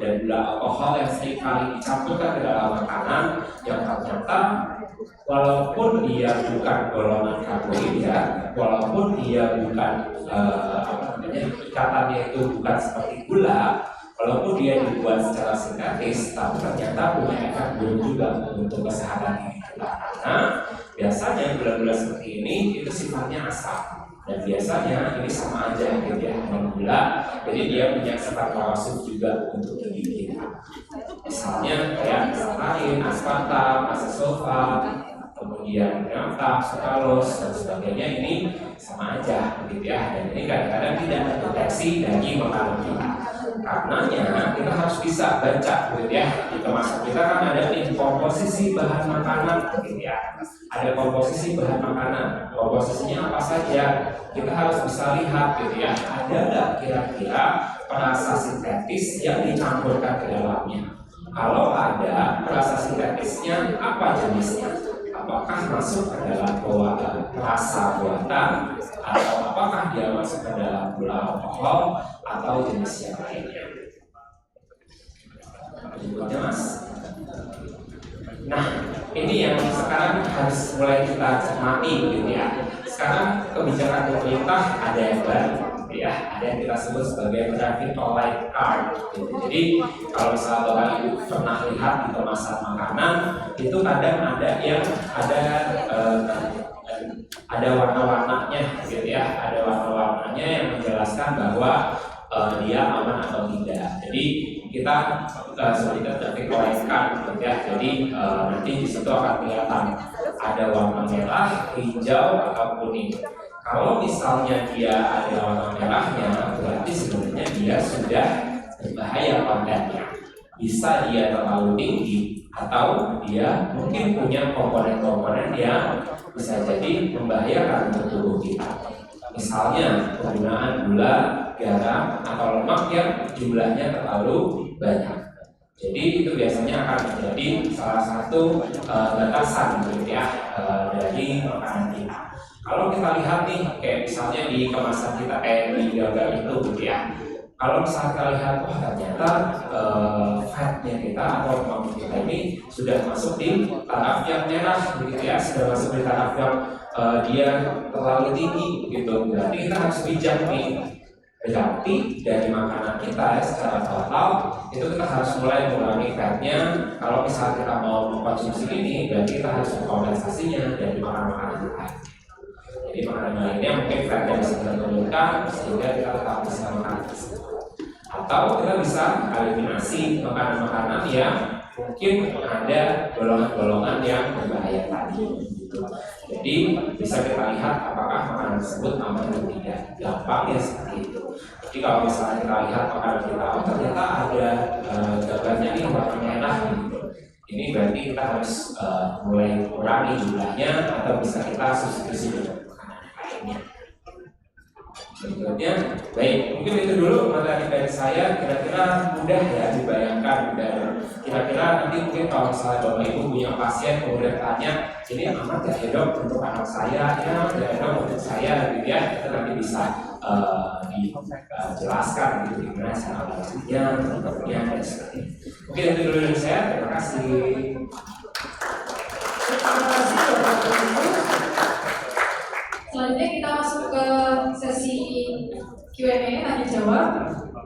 dan gula alkohol yang seringkali dicampurkan ke dalam makanan yang ternyata walaupun dia bukan golongan karbohidrat, walaupun dia bukan ikatannya itu bukan seperti gula, walaupun dia dibuat secara sintetis, tapi ternyata punya efek buruk juga untuk kesehatan kita. Karena biasanya gula-gula seperti ini itu sifatnya asam. Dan biasanya ini sama aja gitu ya dengan gula, jadi dia punya sifat korosif juga untuk gigi kita. Misalnya kayak saccharin, aspartam, asesulfat, kemudian nafta, sukralose dan sebagainya ini sama aja gitu ya. Dan ini kadang-kadang tidak terdeteksi dari makanan kita. Karenanya kita harus bisa baca gitu ya. Di kemasan kita kan ada komposisi bahan makanan gitu ya. Ada komposisi bahan makanan. Komposisinya apa saja? Kita harus bisa lihat gitu ya. Ada nggak kira-kira perasa sintetis yang dicampurkan ke dalamnya? Kalau ada perasa sintetisnya, apa jenisnya? Apakah masuk ke dalam perasa buatan, atau apakah dia masuk ke dalam gula alkohol atau jenis yang lainnya? Berikutnya mas. Nah, ini yang sekarang harus mulai kita cermati gitu ya. Sekarang kebijakan pemerintah ada yang baru, ya, ada yang kita sebut sebagai traffic light card. Gitu. Jadi kalau misalnya Bapak Ibu pernah lihat di kemasan makanan, itu kadang ada yang ada warna-warnanya, gitu ya. Ada warna-warnanya yang menjelaskan bahwa dia aman atau tidak. Jadi kita seperti traffic light card, gitu ya. Jadi nanti di situ akan kelihatan ada warna merah, hijau, atau kuning. Kalau misalnya dia ada warna merahnya, berarti sebenarnya dia sudah berbahaya kontennya. Bisa dia terlalu tinggi, atau dia mungkin punya komponen-komponen yang bisa jadi membahayakan untuk tubuh kita. Misalnya penggunaan gula, garam, atau lemak yang jumlahnya terlalu banyak. Jadi itu biasanya akan menjadi salah satu batasan gitu ya dari makanan kita. Kalau kita lihat nih, kayak misalnya di kemasan kita kayak di gambar itu gitu ya. Kalau misalnya kita lihat, wah ternyata fatnya kita atau lemak kita ini sudah masuk di taraf yang merah gitu ya, sudah masuk di taraf yang dia terlalu tinggi gitu. Berarti kita harus bijak nih. Berarti dari makanan kita secara total itu kita harus mulai mengurangi fatnya. Kalau misalnya kita mau mengkonsumsi ini, berarti kita harus mengkompensasinya dari makanan-makanan lain. Jadi makanan lainnya mungkin fatnya bisa kita turunkan sehingga kita tetap bisa makan. Atau kita bisa eliminasi makanan-makanan yang mungkin ada golongan-golongan yang berbahaya tadi. Jadi bisa kita lihat apakah makanan tersebut aman atau tidak. Gampang ya seperti itu. Jadi kalau misalnya kita lihat makanan kita, oh ternyata ada gambarnya ini warna merah gitu. Ini berarti kita harus mulai kurangi jumlahnya atau bisa kita substitusi dengan makanan lainnya. Berikutnya, baik, mungkin itu dulu materi dari saya. Kira-kira mudah ya dibayangkan, dan kira-kira nanti mungkin kalau misalnya Bapak Ibu punya pasien kemudian tanya, ini aman gak ya dok untuk anak saya, ya dok untuk saya gitu ya, itu nanti bisa dijelaskan gitu gimana cara belajarnya, bentuknya dan sebagainya. Mungkin itu dulu dari saya, terima kasih. Terima kasih Bapak Ibu. Selanjutnya kita masuk ke sesi Q&A, tanya jawab.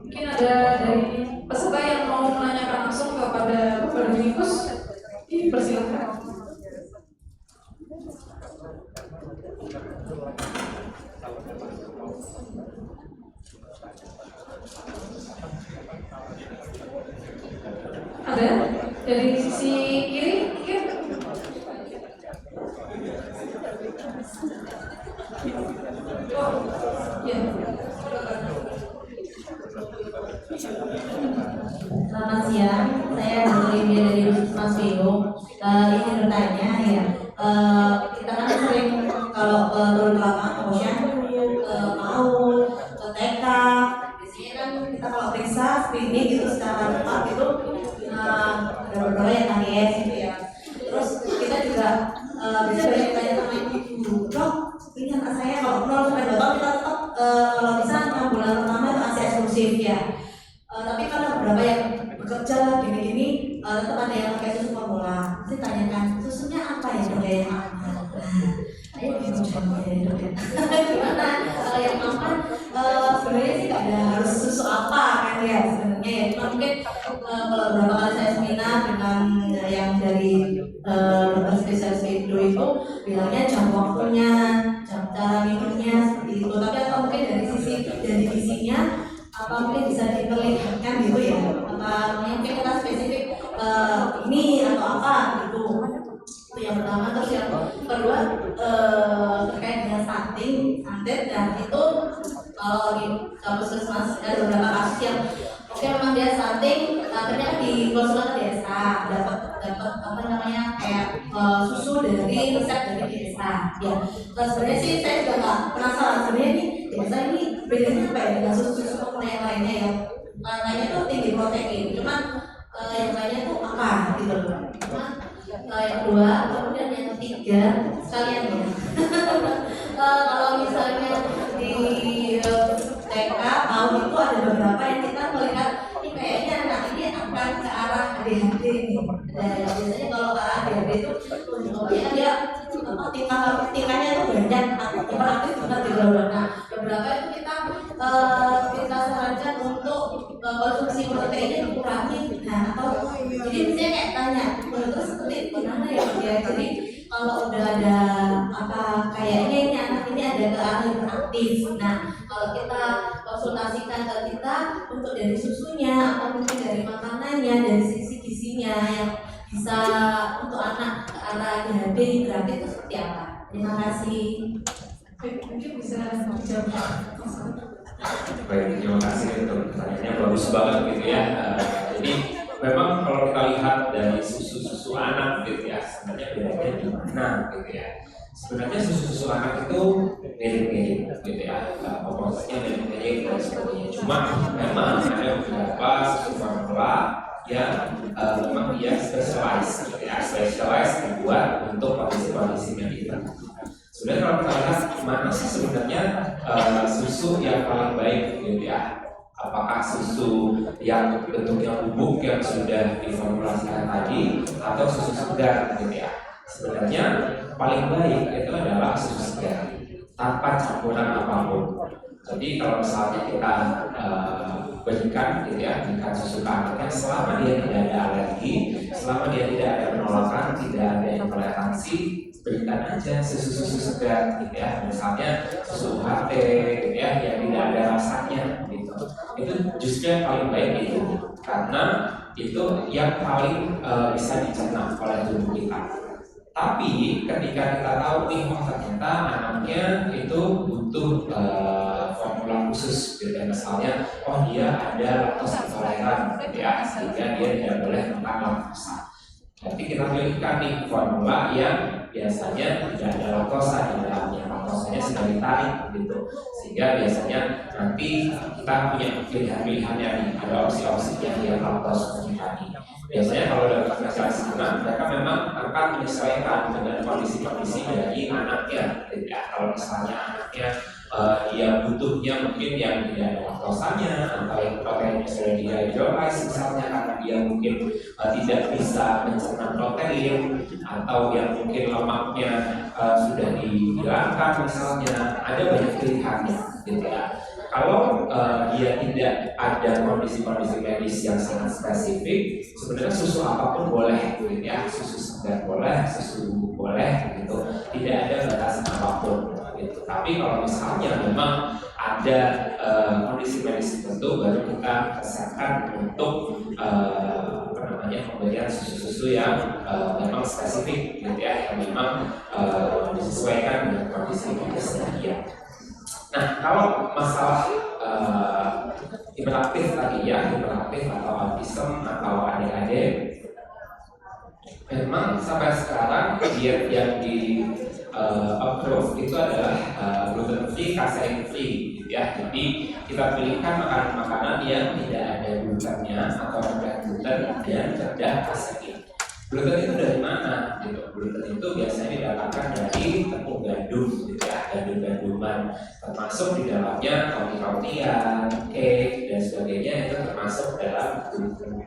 Mungkin ada dari peserta yang mau menanyakan langsung kepada Bapak Dominikus, dipersilakan. Ada dari sisi kiri, ya? Oh, ya. Selamat siang, saya Olivia dari Mas Vino. Ini bertanya ya, kita kan sering kalau turun ke lapangan posyandu, ke PAUD, ke TK, biasanya kan kita kalau periksa screening gitu secara cepat gitu ada beberapa yang ADS gitu ya. Terus kita juga bisa banyak tanya sama ibu, dok, ini anak saya kalau 0 sampai 2 tahun kita tetap kalau bisa 6 bulan pertama itu masih eksklusif ya. Tapi karena beberapa yang bekerja gini-gini tetap ada yang pakai susu formula. Mesti tanyakan susunya apa ya dok yang aman. Ayo bingung ya dok. Gimana kalau yang aman? Sebenarnya sih nggak ada harus susu apa kan ya sebenarnya ya. Cuma mungkin kalau beberapa kali saya seminar dengan yang dari dokter spesialis Indo itu bilangnya jam waktunya, jam cara minumnya seperti itu. Tapi atau mungkin dari sisi dari gizinya apa mungkin bisa diperlihatkan gitu ya, apa mungkin kita spesifik ini atau apa gitu. Itu yang pertama. Terus yang kedua terkait dengan santet dan itu kalau di kampus mas ada beberapa kasus yang oke memang dia stunting ternyata di konsultan desa dapat apa namanya kayak susu dari resep dari desa ya. Sebenarnya sih saya juga nggak penasaran sebenarnya ini desa ini bedanya apa ya dengan susu yang lainnya ya. Lainnya tuh tinggi protein, cuman yang lainnya tuh apa gitu loh. Yang kedua, kemudian yang ketiga sekalian ya. Kalau misalnya di TK tahun itu ada beberapa yang kita melihat ini kayaknya anak ini akan ke arah ADHD nih. Biasanya kalau ke arah ADHD itu tunjuknya dia tingkahnya itu banyak, hiperaktif juga di luar. Nah, beberapa itu kita sarankan untuk konsumsi proteinnya dikurangi. Nah, atau jadi misalnya kayak tanya, terus seperti gimana ya dia? Jadi kalau udah ada apa kayaknya ini anak ini ada ke arah hiperaktif. Nah, kalau kita konsultasikan ke kita untuk dari susunya atau mungkin dari makanannya, dari sisi gizinya yang bisa untuk anak ke arah ADHD hiperaktif itu seperti apa? Terima kasih. Mungkin bisa dijawab. Baik, terima kasih untuk pertanyaannya, bagus banget gitu ya. Jadi memang kalau kita lihat dari susu anak gitu ya, sebenarnya bedanya di mana gitu ya. Sebenarnya susu anak itu mirip-mirip gitu ya, komposisinya mirip-mirip dan sebagainya. Cuma memang ada beberapa susu formula yang memang dia spesialis gitu ya, dibuat untuk kondisi-kondisi medis. Sebenarnya kalau kita lihat mana sih sebenarnya susu yang paling baik gitu ya? Apakah susu yang bentuknya bubuk yang sudah diformulasikan tadi atau susu segar gitu ya? Sebenarnya paling baik itu adalah susu segar tanpa campuran apapun. Jadi kalau misalnya kita berikan gitu ya, berikan susu ke anaknya selama dia tidak ada alergi, selama dia tidak ada penolakan, tidak ada intoleransi, berikan aja susu segar gitu ya, misalnya susu UHT gitu ya, yang tidak ada rasanya gitu. Itu justru yang paling baik itu, karena itu yang paling bisa dicerna oleh tubuh kita. Tapi ketika kita tahu nih, ternyata anaknya itu butuh formula khusus gitu ya, misalnya dia ada laktos intoleran gitu ya, sehingga dia tidak boleh makan laktosa. Jadi kita pilihkan nih formula yang biasanya tidak ada laktosa di dalamnya, laktosanya sudah ditarik gitu, sehingga biasanya nanti kita punya pilihan-pilihannya nih, ada opsi-opsi yang laktos tadi. Biasanya kalau dalam spesialis anak, mereka memang akan menyesuaikan dengan kondisi-kondisi dari anaknya. Jadi kalau misalnya anaknya dia butuhnya mungkin yang tidak ada laktosanya atau yang proteinnya sudah dihidrolize misalnya karena dia mungkin tidak bisa mencerna protein, atau yang mungkin lemaknya sudah dihilangkan misalnya, ada banyak pilihannya gitu ya. Kalau dia tidak ada kondisi-kondisi medis yang sangat spesifik, sebenarnya susu apapun boleh gitu ya, susu segar boleh, susu bubuk boleh gitu, tidak ada batasan apapun gitu. Tapi kalau misalnya memang ada kondisi medis tertentu, baru kita resepkan untuk pemberian susu-susu yang memang spesifik gitu ya, yang memang disesuaikan dengan kondisi medis dia. Nah, kalau masalah hiperaktif tadi ya, hiperaktif atau autism atau ADHD, memang sampai sekarang diet yang approve itu adalah gluten free, casein free, gitu ya. Jadi kita pilihkan makanan-makanan yang tidak ada glutennya atau rendah gluten dan rendah casein. Gluten itu dari mana? Gitu. Gluten itu biasanya didapatkan dari tepung gandum, gitu ya, gandum-ganduman, termasuk di dalamnya roti-rotian, cake dan sebagainya itu termasuk dalam gluten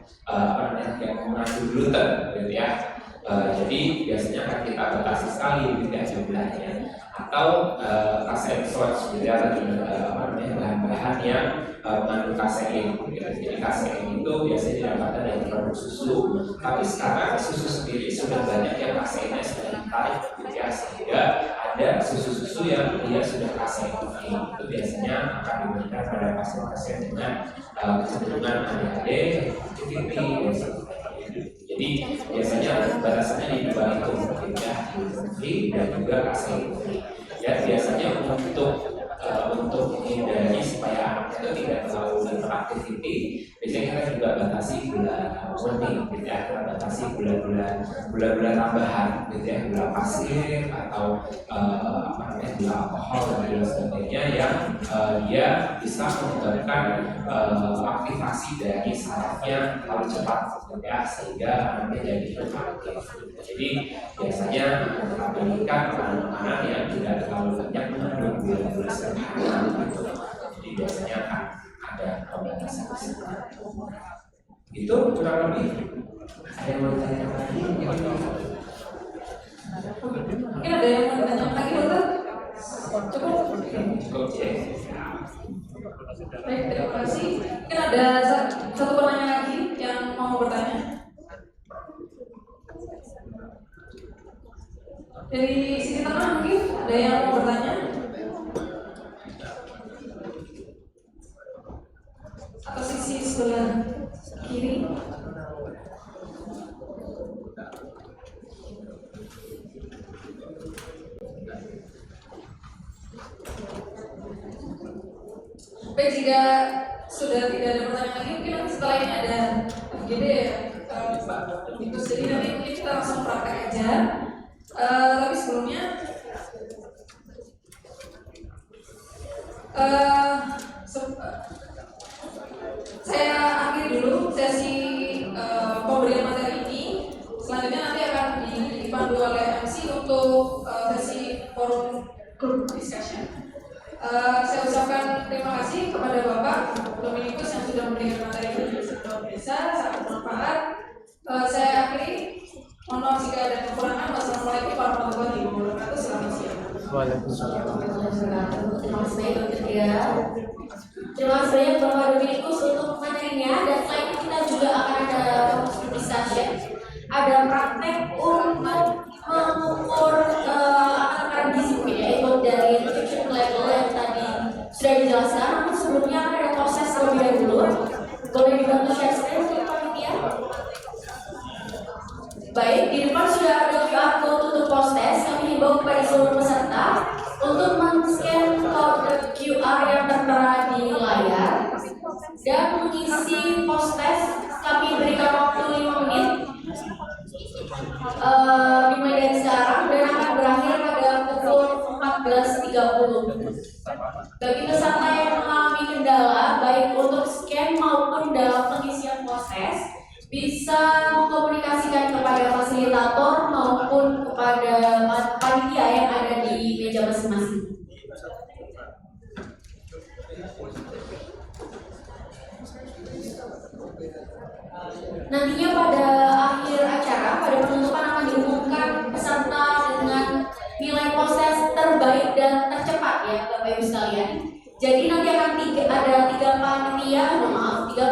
yang mengandung gluten, gitu ya. Jadi biasanya akan kita batasi sekali, gitu ya, jumlahnya. Atau casein source, gitu ya, bahan-bahan yang mengandung kasein. Jadi kasein itu biasanya didapatkan dari produk susu, tapi sekarang susu sendiri sudah banyak yang kaseinnya sudah ditarik, gitu ya, sehingga ada susu-susu yang dia sudah kasein free. Itu biasanya akan diberikan pada pasien-pasien dengan kecenderungan ADHD, TTP, dan sebagainya. Jadi biasanya batasannya di dua itu, gitu ya, gluten free dan juga kasein free. Ya biasanya untuk menghindari supaya anak itu tidak terlalu beraktiviti, biasanya kita juga batasi gula murni, gitu ya, kita batasi gula-gula tambahan, gitu ya, gula pasir atau gula alkohol dan sebagainya yang dia bisa menyebabkan aktivasi dari sarafnya terlalu cepat, gitu ya, sehingga anaknya jadi hiperaktif. Jadi biasanya kita berikan makanan yang tidak terlalu banyak mengandung gula-gula sederhana, gitu. Jadi biasanya akan ada pembatasan di sana. Itu kurang lebih. Ada yang mau ditanya lagi? Mungkin ada yang mau ditanya lagi, dokter? Cukup? Cukup ya. Baik, terima kasih. Mungkin ada satu pertanyaan lagi yang mau bertanya. Dari sisi tengah mungkin ada yang mau bertanya? Atau sisi sebelah kiri? Baik, jika sudah tidak ada pertanyaan lagi, mungkin nanti setelah ini ada FGD ya, Pak. Jadi nanti mungkin kita langsung praktek aja. Tapi sebelumnya, saya akhiri dulu sesi pemberian materi ini. Selanjutnya nanti akan dipandu oleh MC untuk sesi forum group discussion. Saya ucapkan terima kasih kepada Bapak Dominikus yang sudah memberikan materi ini luar biasa, sangat bermanfaat. Saya akhiri. Mohon maaf jika ada kekurangan. Wassalamualaikum warahmatullahi wabarakatuh. Selamat siang. Waalaikumsalam. Terima kasih banyak Dokter Tia. Terima kasih banyak Bapak Dominikus untuk materinya, dan selain itu kita juga akan ada fokus discussion, ada praktek untuk mengukur takaran gizi ya, ikut dari nutrition level yang tadi sudah dijelaskan. Namun sebelumnya akan ada proses terlebih dahulu. Boleh dibantu share screen untuk panitia? Baik, di depan sudah ada QR code untuk post test. Kami himbau kepada seluruh peserta untuk men-scan kode QR yang tertera di layar dan mengisi post test. Kami berikan waktu 5 menit dimulai dari sekarang dan akan berakhir pada pukul 14.30. Bagi peserta yang mengalami kendala baik untuk scan maupun dalam pengisian post test, bisa mengkomunikasikan kepada fasilitator maupun kepada panitia yang ada di meja masing-masing. Nantinya pada akhir acara, pada penutupan akan diumumkan peserta dengan nilai proses terbaik dan tercepat ya Bapak Ibu sekalian. Jadi nanti akan ada tiga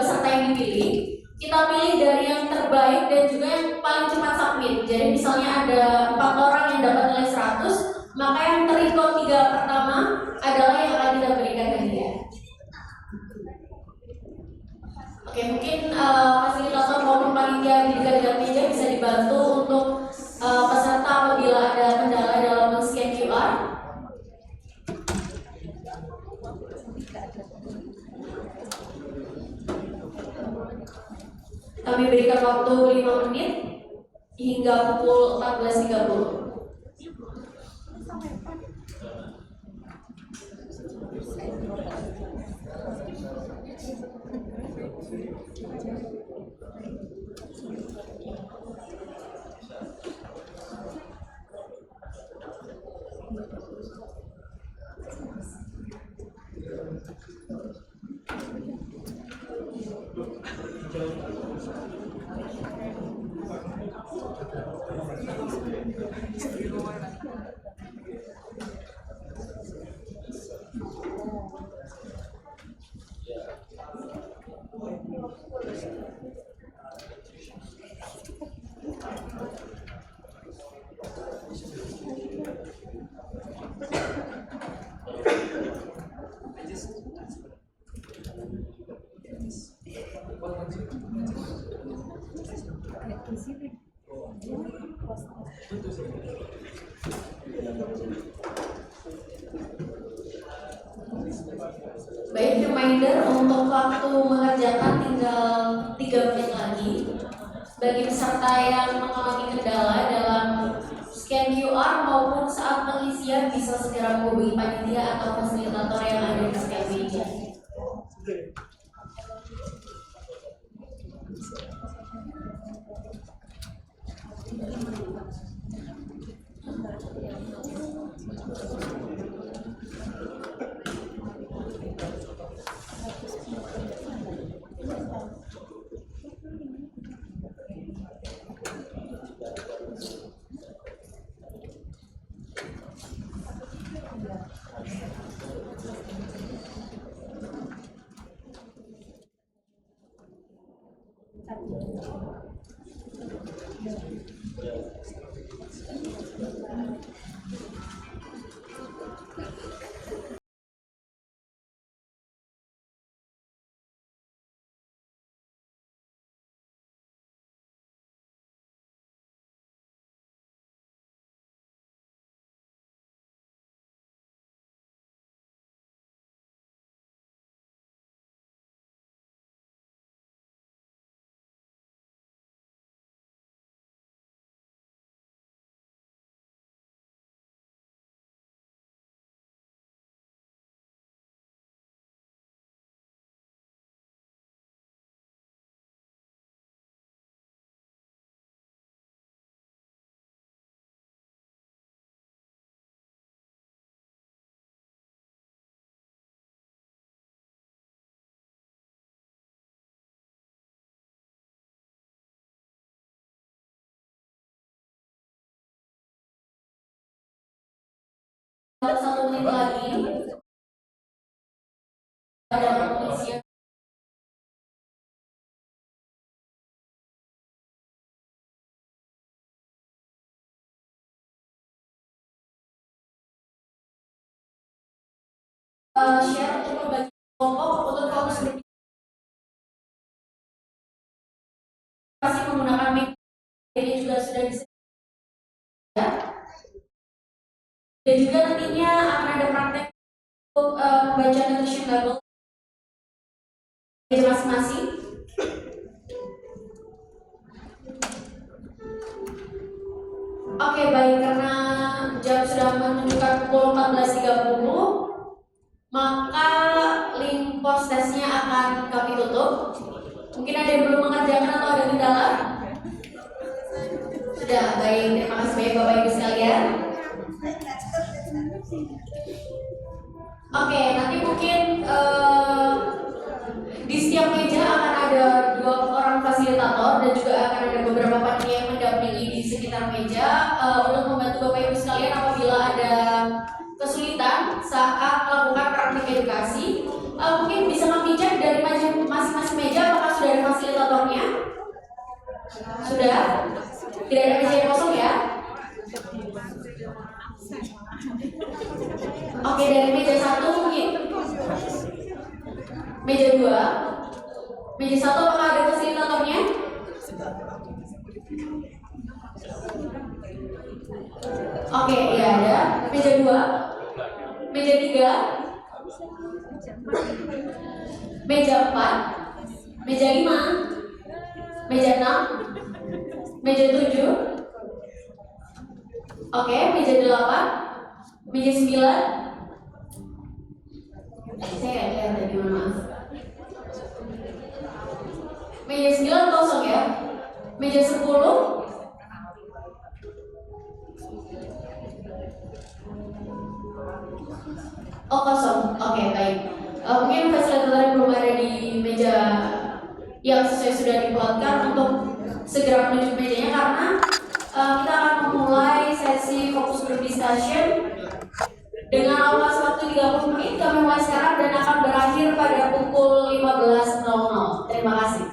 peserta yang dipilih. Kita pilih dari yang terbaik dan juga yang paling cepat submit. Jadi misalnya ada 4 orang yang dapat nilai 100, maka yang terikut 3 pertama adalah yang akan kita berikan hadiah. Oke, mungkin fasilitator maupun panitia di dekat meja bisa dibantu untuk peserta apabila ada kendala dalam men-scan QR. Kami berikan waktu 5 menit hingga pukul 14.30. Baik, reminder untuk waktu mengerjakan tinggal 3 menit lagi. Bagi peserta yang mengalami kendala dalam scan QR maupun saat pengisian bisa segera menghubungi panitia atau fasilitator yang ada di sekitar meja. Dalam 1 menit lagi dalam pengisian. Share untuk membagi kelompok untuk fokus masih menggunakan mic ini juga sudah bisa dan juga nantinya akan ada praktek untuk membaca nutrition label masing-masing. Oke, baik, karena jam sudah menunjukkan pukul 14.30, maka link post testnya akan kami tutup. Mungkin ada yang belum mengerjakan atau ada kendala? Sudah, baik, terima kasih banyak Bapak Ibu sekalian. Oke, nanti mungkin di setiap meja akan ada 2 orang fasilitator dan juga akan ada beberapa panitia yang mendampingi di sekitar meja untuk membantu Bapak Ibu sekalian apabila ada kesulitan saat melakukan praktik edukasi. Mungkin bisa kami cek dari masing-masing meja apakah sudah ada fasilitatornya? Sudah? Tidak ada meja yang kosong ya? Oke, dari meja 1 mungkin. Meja 2. Meja 1 apakah ada fasilitatornya? Oke, ya ada. Meja 2. Meja 3. Meja 4. Meja 5. Meja 6. Meja 7. Oke, meja 8. Meja 9. Saya nggak lihat tadi, mohon maaf. Meja 9 kosong ya. Meja 10. Oh kosong, oke baik. Mungkin fasilitator yang belum ada di meja yang sesuai sudah diplotkan untuk segera menuju ke mejanya karena kita akan memulai sesi fokus group discussion dengan alokasi waktu 30 menit. Kami mulai sekarang dan akan berakhir pada pukul 15.00. Terima kasih.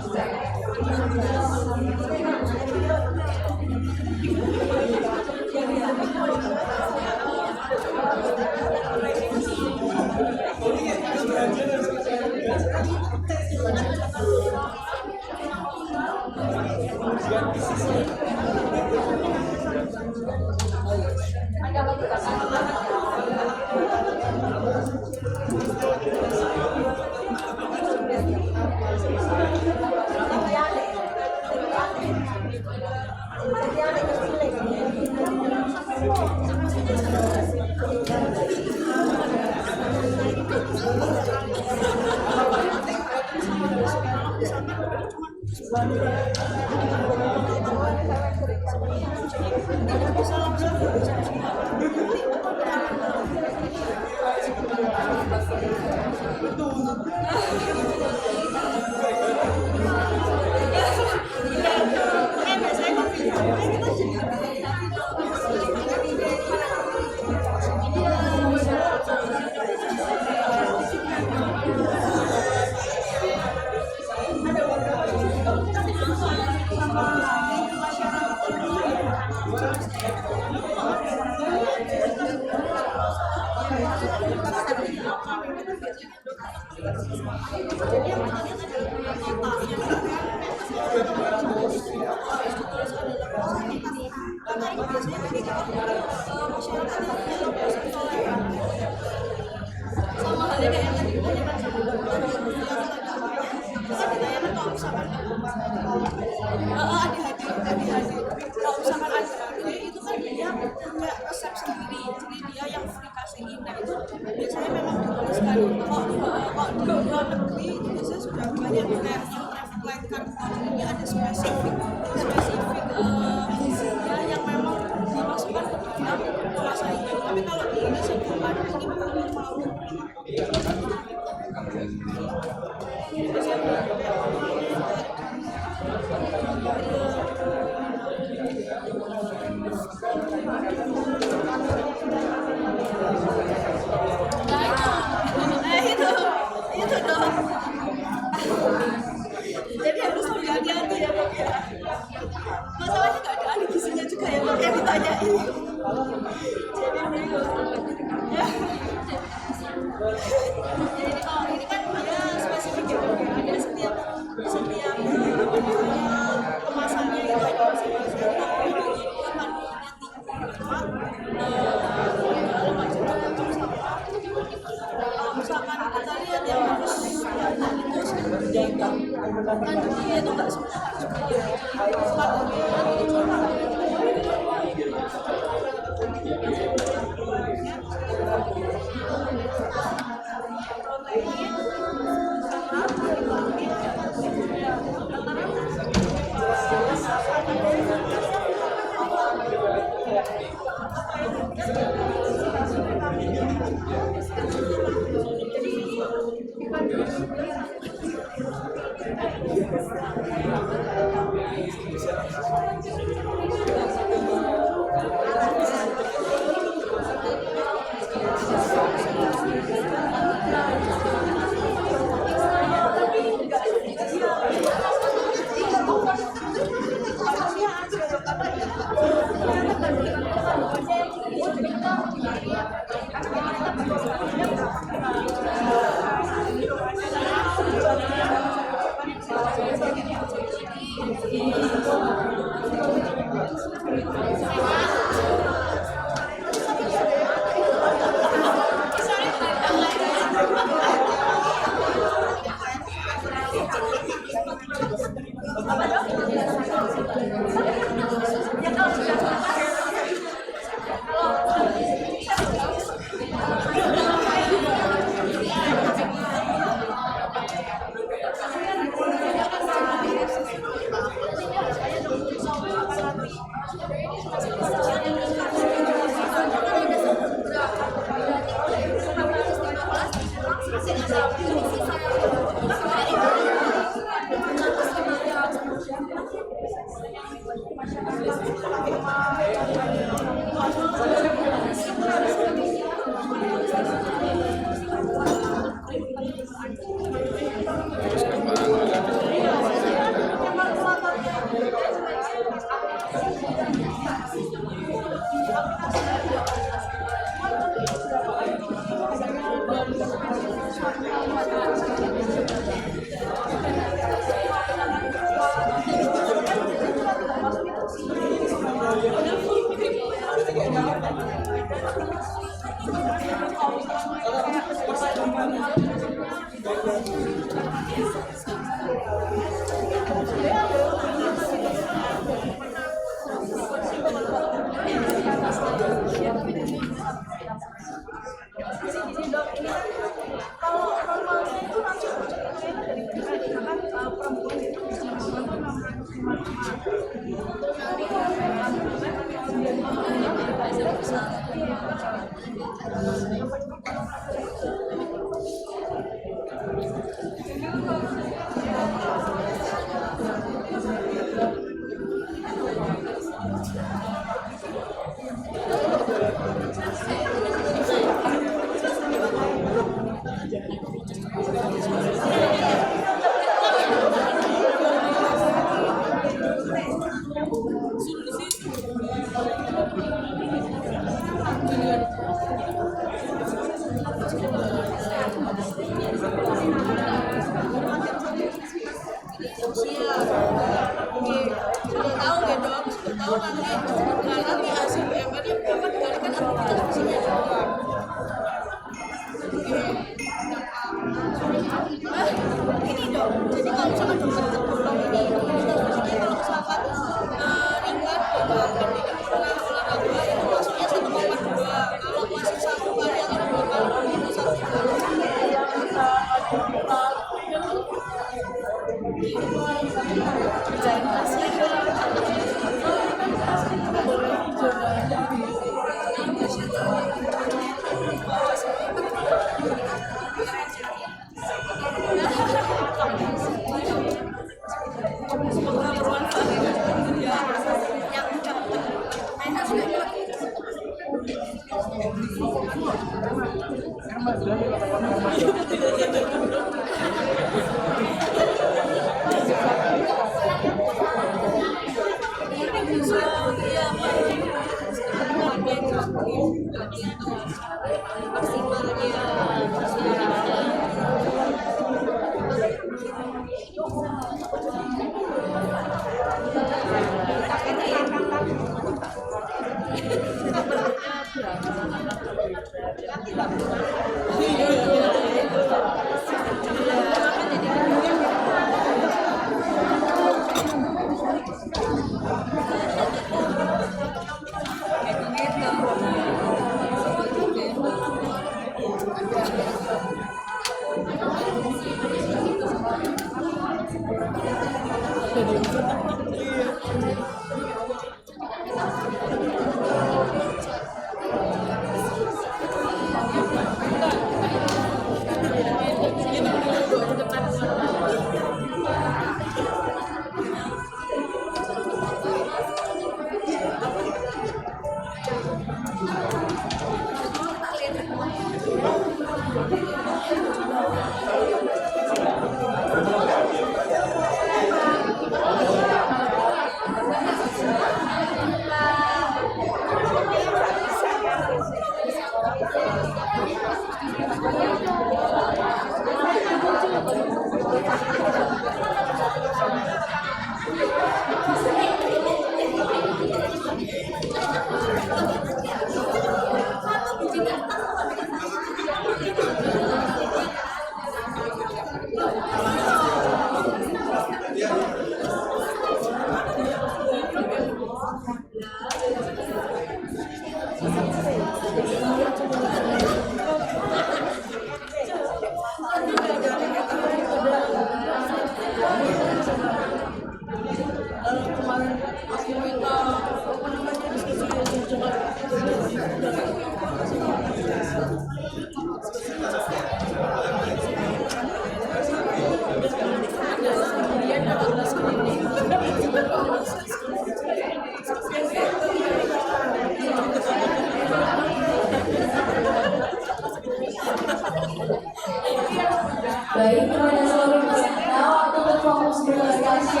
Baik, kepada seluruh peserta, waktu untuk fokus berdiskusi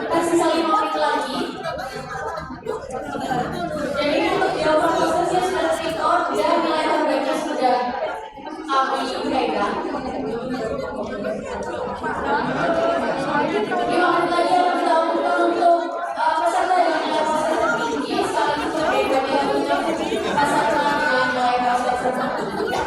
tersisa 5 menit lagi. Jadi untuk jawaban khususnya sudah record dan nilai terbaiknya sudah kami pegang. 5 menit lagi yang kita lakukan untuk peserta dengan nilai proses tertinggi sekaligus berbeda untuk peserta dengan nilai proses tertinggi.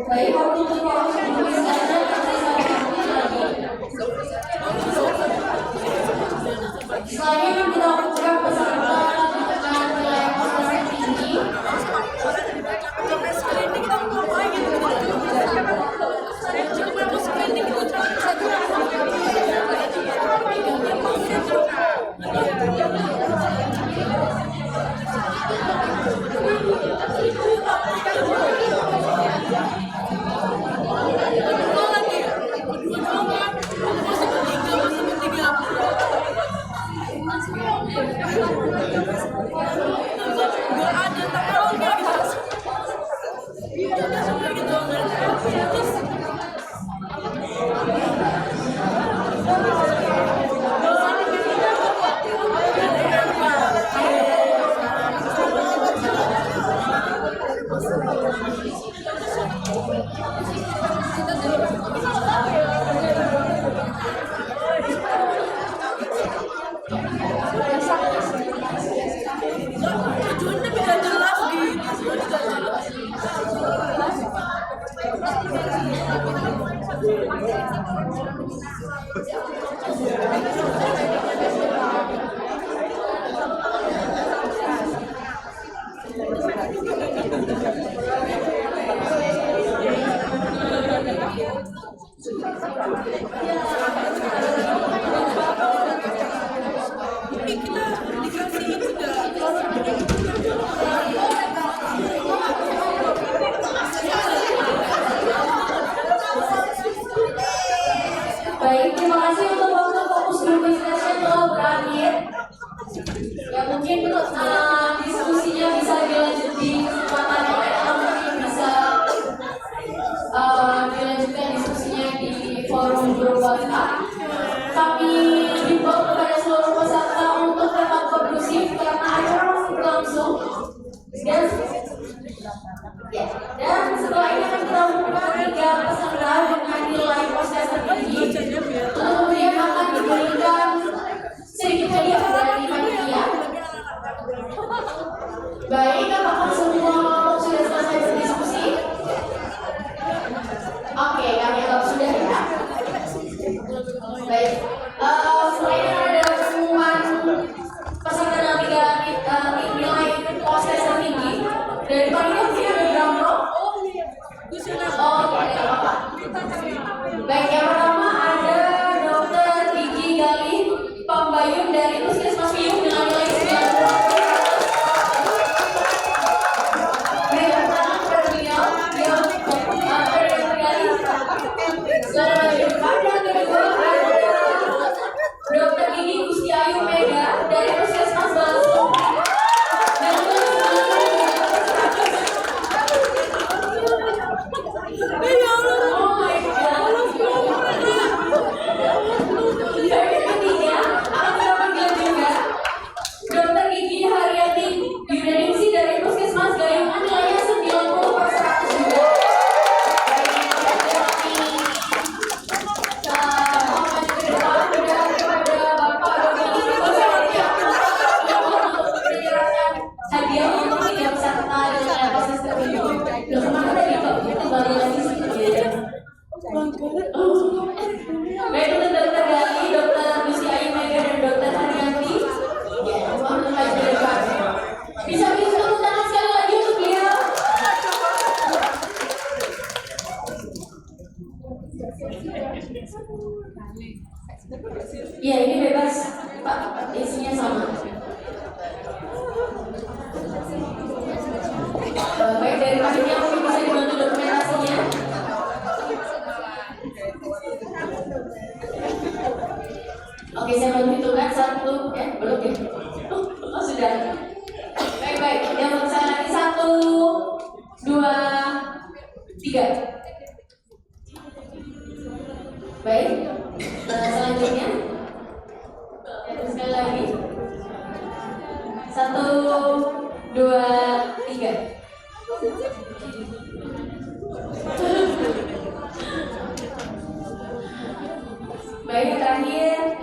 Baik, waktu untuk fokus berdiskusi tersisa 5 menit lagi. Selanjutnya kita lakukan peserta dengan nilai proses tertinggi. Baik, terima kasih untuk waktu fokus group discussion telah berakhir. Ya mungkin diskusinya bisa dilanjut di kesempatan yang lain atau mungkin bisa dilanjutkan diskusinya di forum grup WhatsApp. Kami himbau kepada seluruh peserta untuk tetap kondusif karena acara masih berlangsung. Dan setelah ini akan kita umumkan 3 peserta dengan nilai proses tertinggi. Kemudian akan diberikan sedikit hadiah dari panitia. Baik, apakah semua kelompok sudah selesai berdiskusi? Oke, kami anggap sudah ya. Baik, selain ada pengumuman peserta dengan 3 nilai proses tertinggi dari panitia mungkin ada drum roll. Oh, tidak apa-apa. Baik, yang pertama ada Dr. Gigi Galih Pambayun dari Puskesmas Piyung dengan nilai 90. Berikan tangan kepada beliau yang ada Dr. Galih. Selamat dan kedua ada Dr. Gigi Kustiayu Mega dari Puskesmas Balasung. Oh my Baik untuk Dokter Gali, Dokter Lucy Ayu Mega dan Dokter Haryanti. Ya, mohon maju ke depan. Bisa tepuk tangan sekali lagi untuk beliau. Ya, ini bebas, Pak. Isinya sama. Baik, dari panitia mungkin bisa dibantu dokumentasinya. Oke, saya bantu hitungkan satu, belum ya? Oh, sudah. Baik, yang saya lagi 1, 2, 3. Baik, selanjutnya sekali lagi 1, 2, 3. Baik, yang terakhir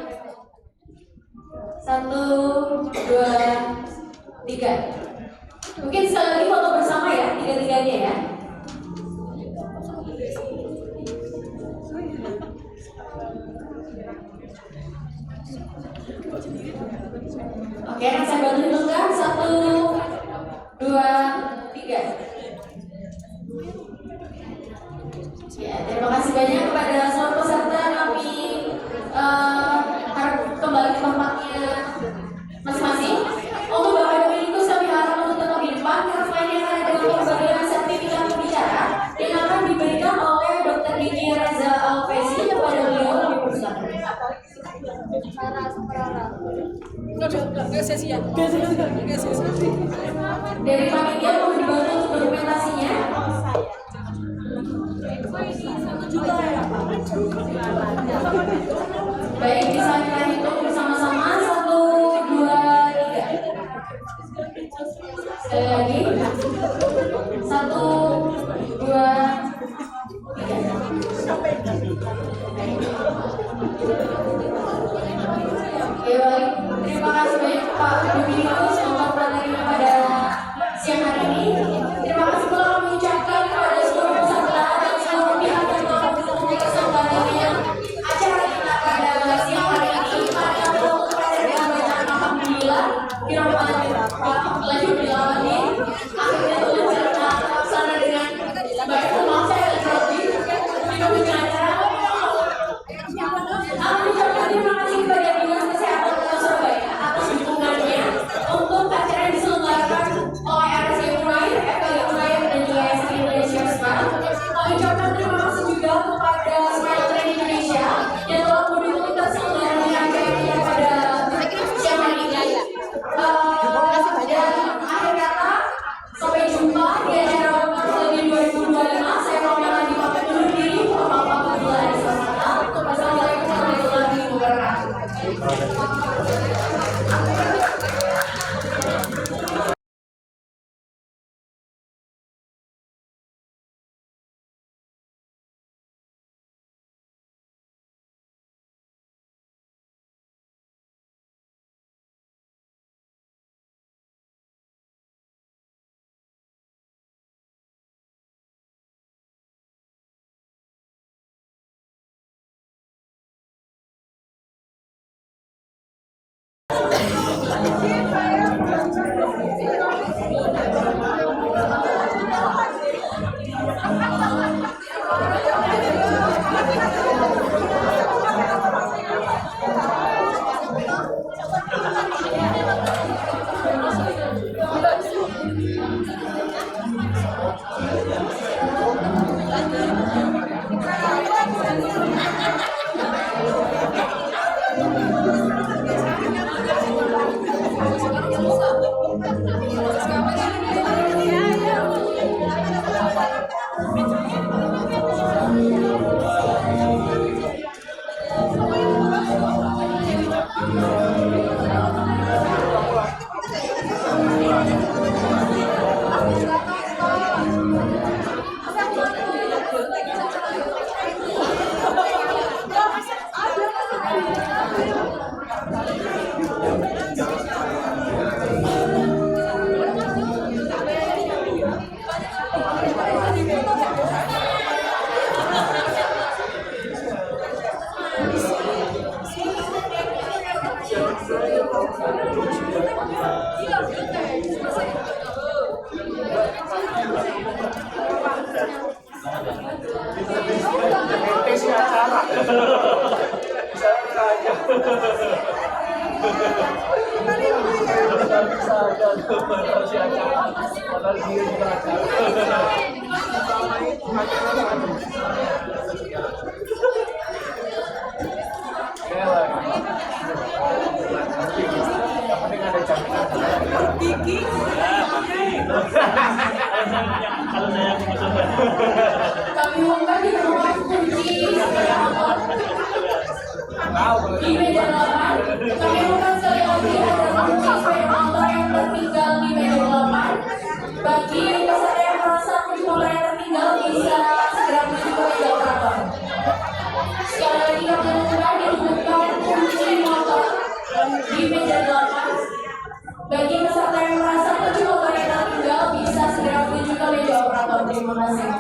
1, 2, 3. Mungkin sekali lagi foto bersama ya, tiga-tiganya ya. Oke, yang saya bantu hitungkan 1, 2, 3. Ya, terima kasih banyak kepada seluruh peserta. Kami harap kembali ke tempatnya masing-masing. Untuk Bapak Ibu Dominikus kami harap untuk tetap di depan karena selain akan ada pembagian sertifikat pembicara yang akan diberikan oleh Dr. Dini Reza Alfesi kepada beliau. Kami persilakan. Dari panitia mau dibantu untuk dokumentasinya. Baik, bisa kita hitung bersama-sama 1, 2, 3. Sekali lagi 1, 2, 3. Oke, baik. Terima kasih banyak Pak Dominikus untuk materinya pada siang hari ini. Terima kasih pula kami ucapkan kepada seluruh peserta dan seluruh pihak yang telah mendukung kesempatannya acara kita pada siang hari ini. Mari kita tutup dengan bacaan alhamdulillah. Alhamdulillahirobbilalamin. Akhirnya tutup cerita terlaksana dengan baik. Maaf saya lagi grogi. Kita punya acara. Aku ucapkan terima kasih kepada Dinas Kesehatan Kota Surabaya atas dukungannya untuk Kami umumkan di ruang kunci di meja 8. Kami umumkan sekali lagi ada kunci sepeda motor yang tertinggal di meja 8. Bagi peserta yang merasa kunci motor yang tertinggal bisa segera menuju ke meja operator. Sekali lagi kami umumkan ditemukan kunci motor di meja 8. Bagi peserta yang merasa kunci motor yang tertinggal bisa segera menuju ke meja operator. Terima kasih.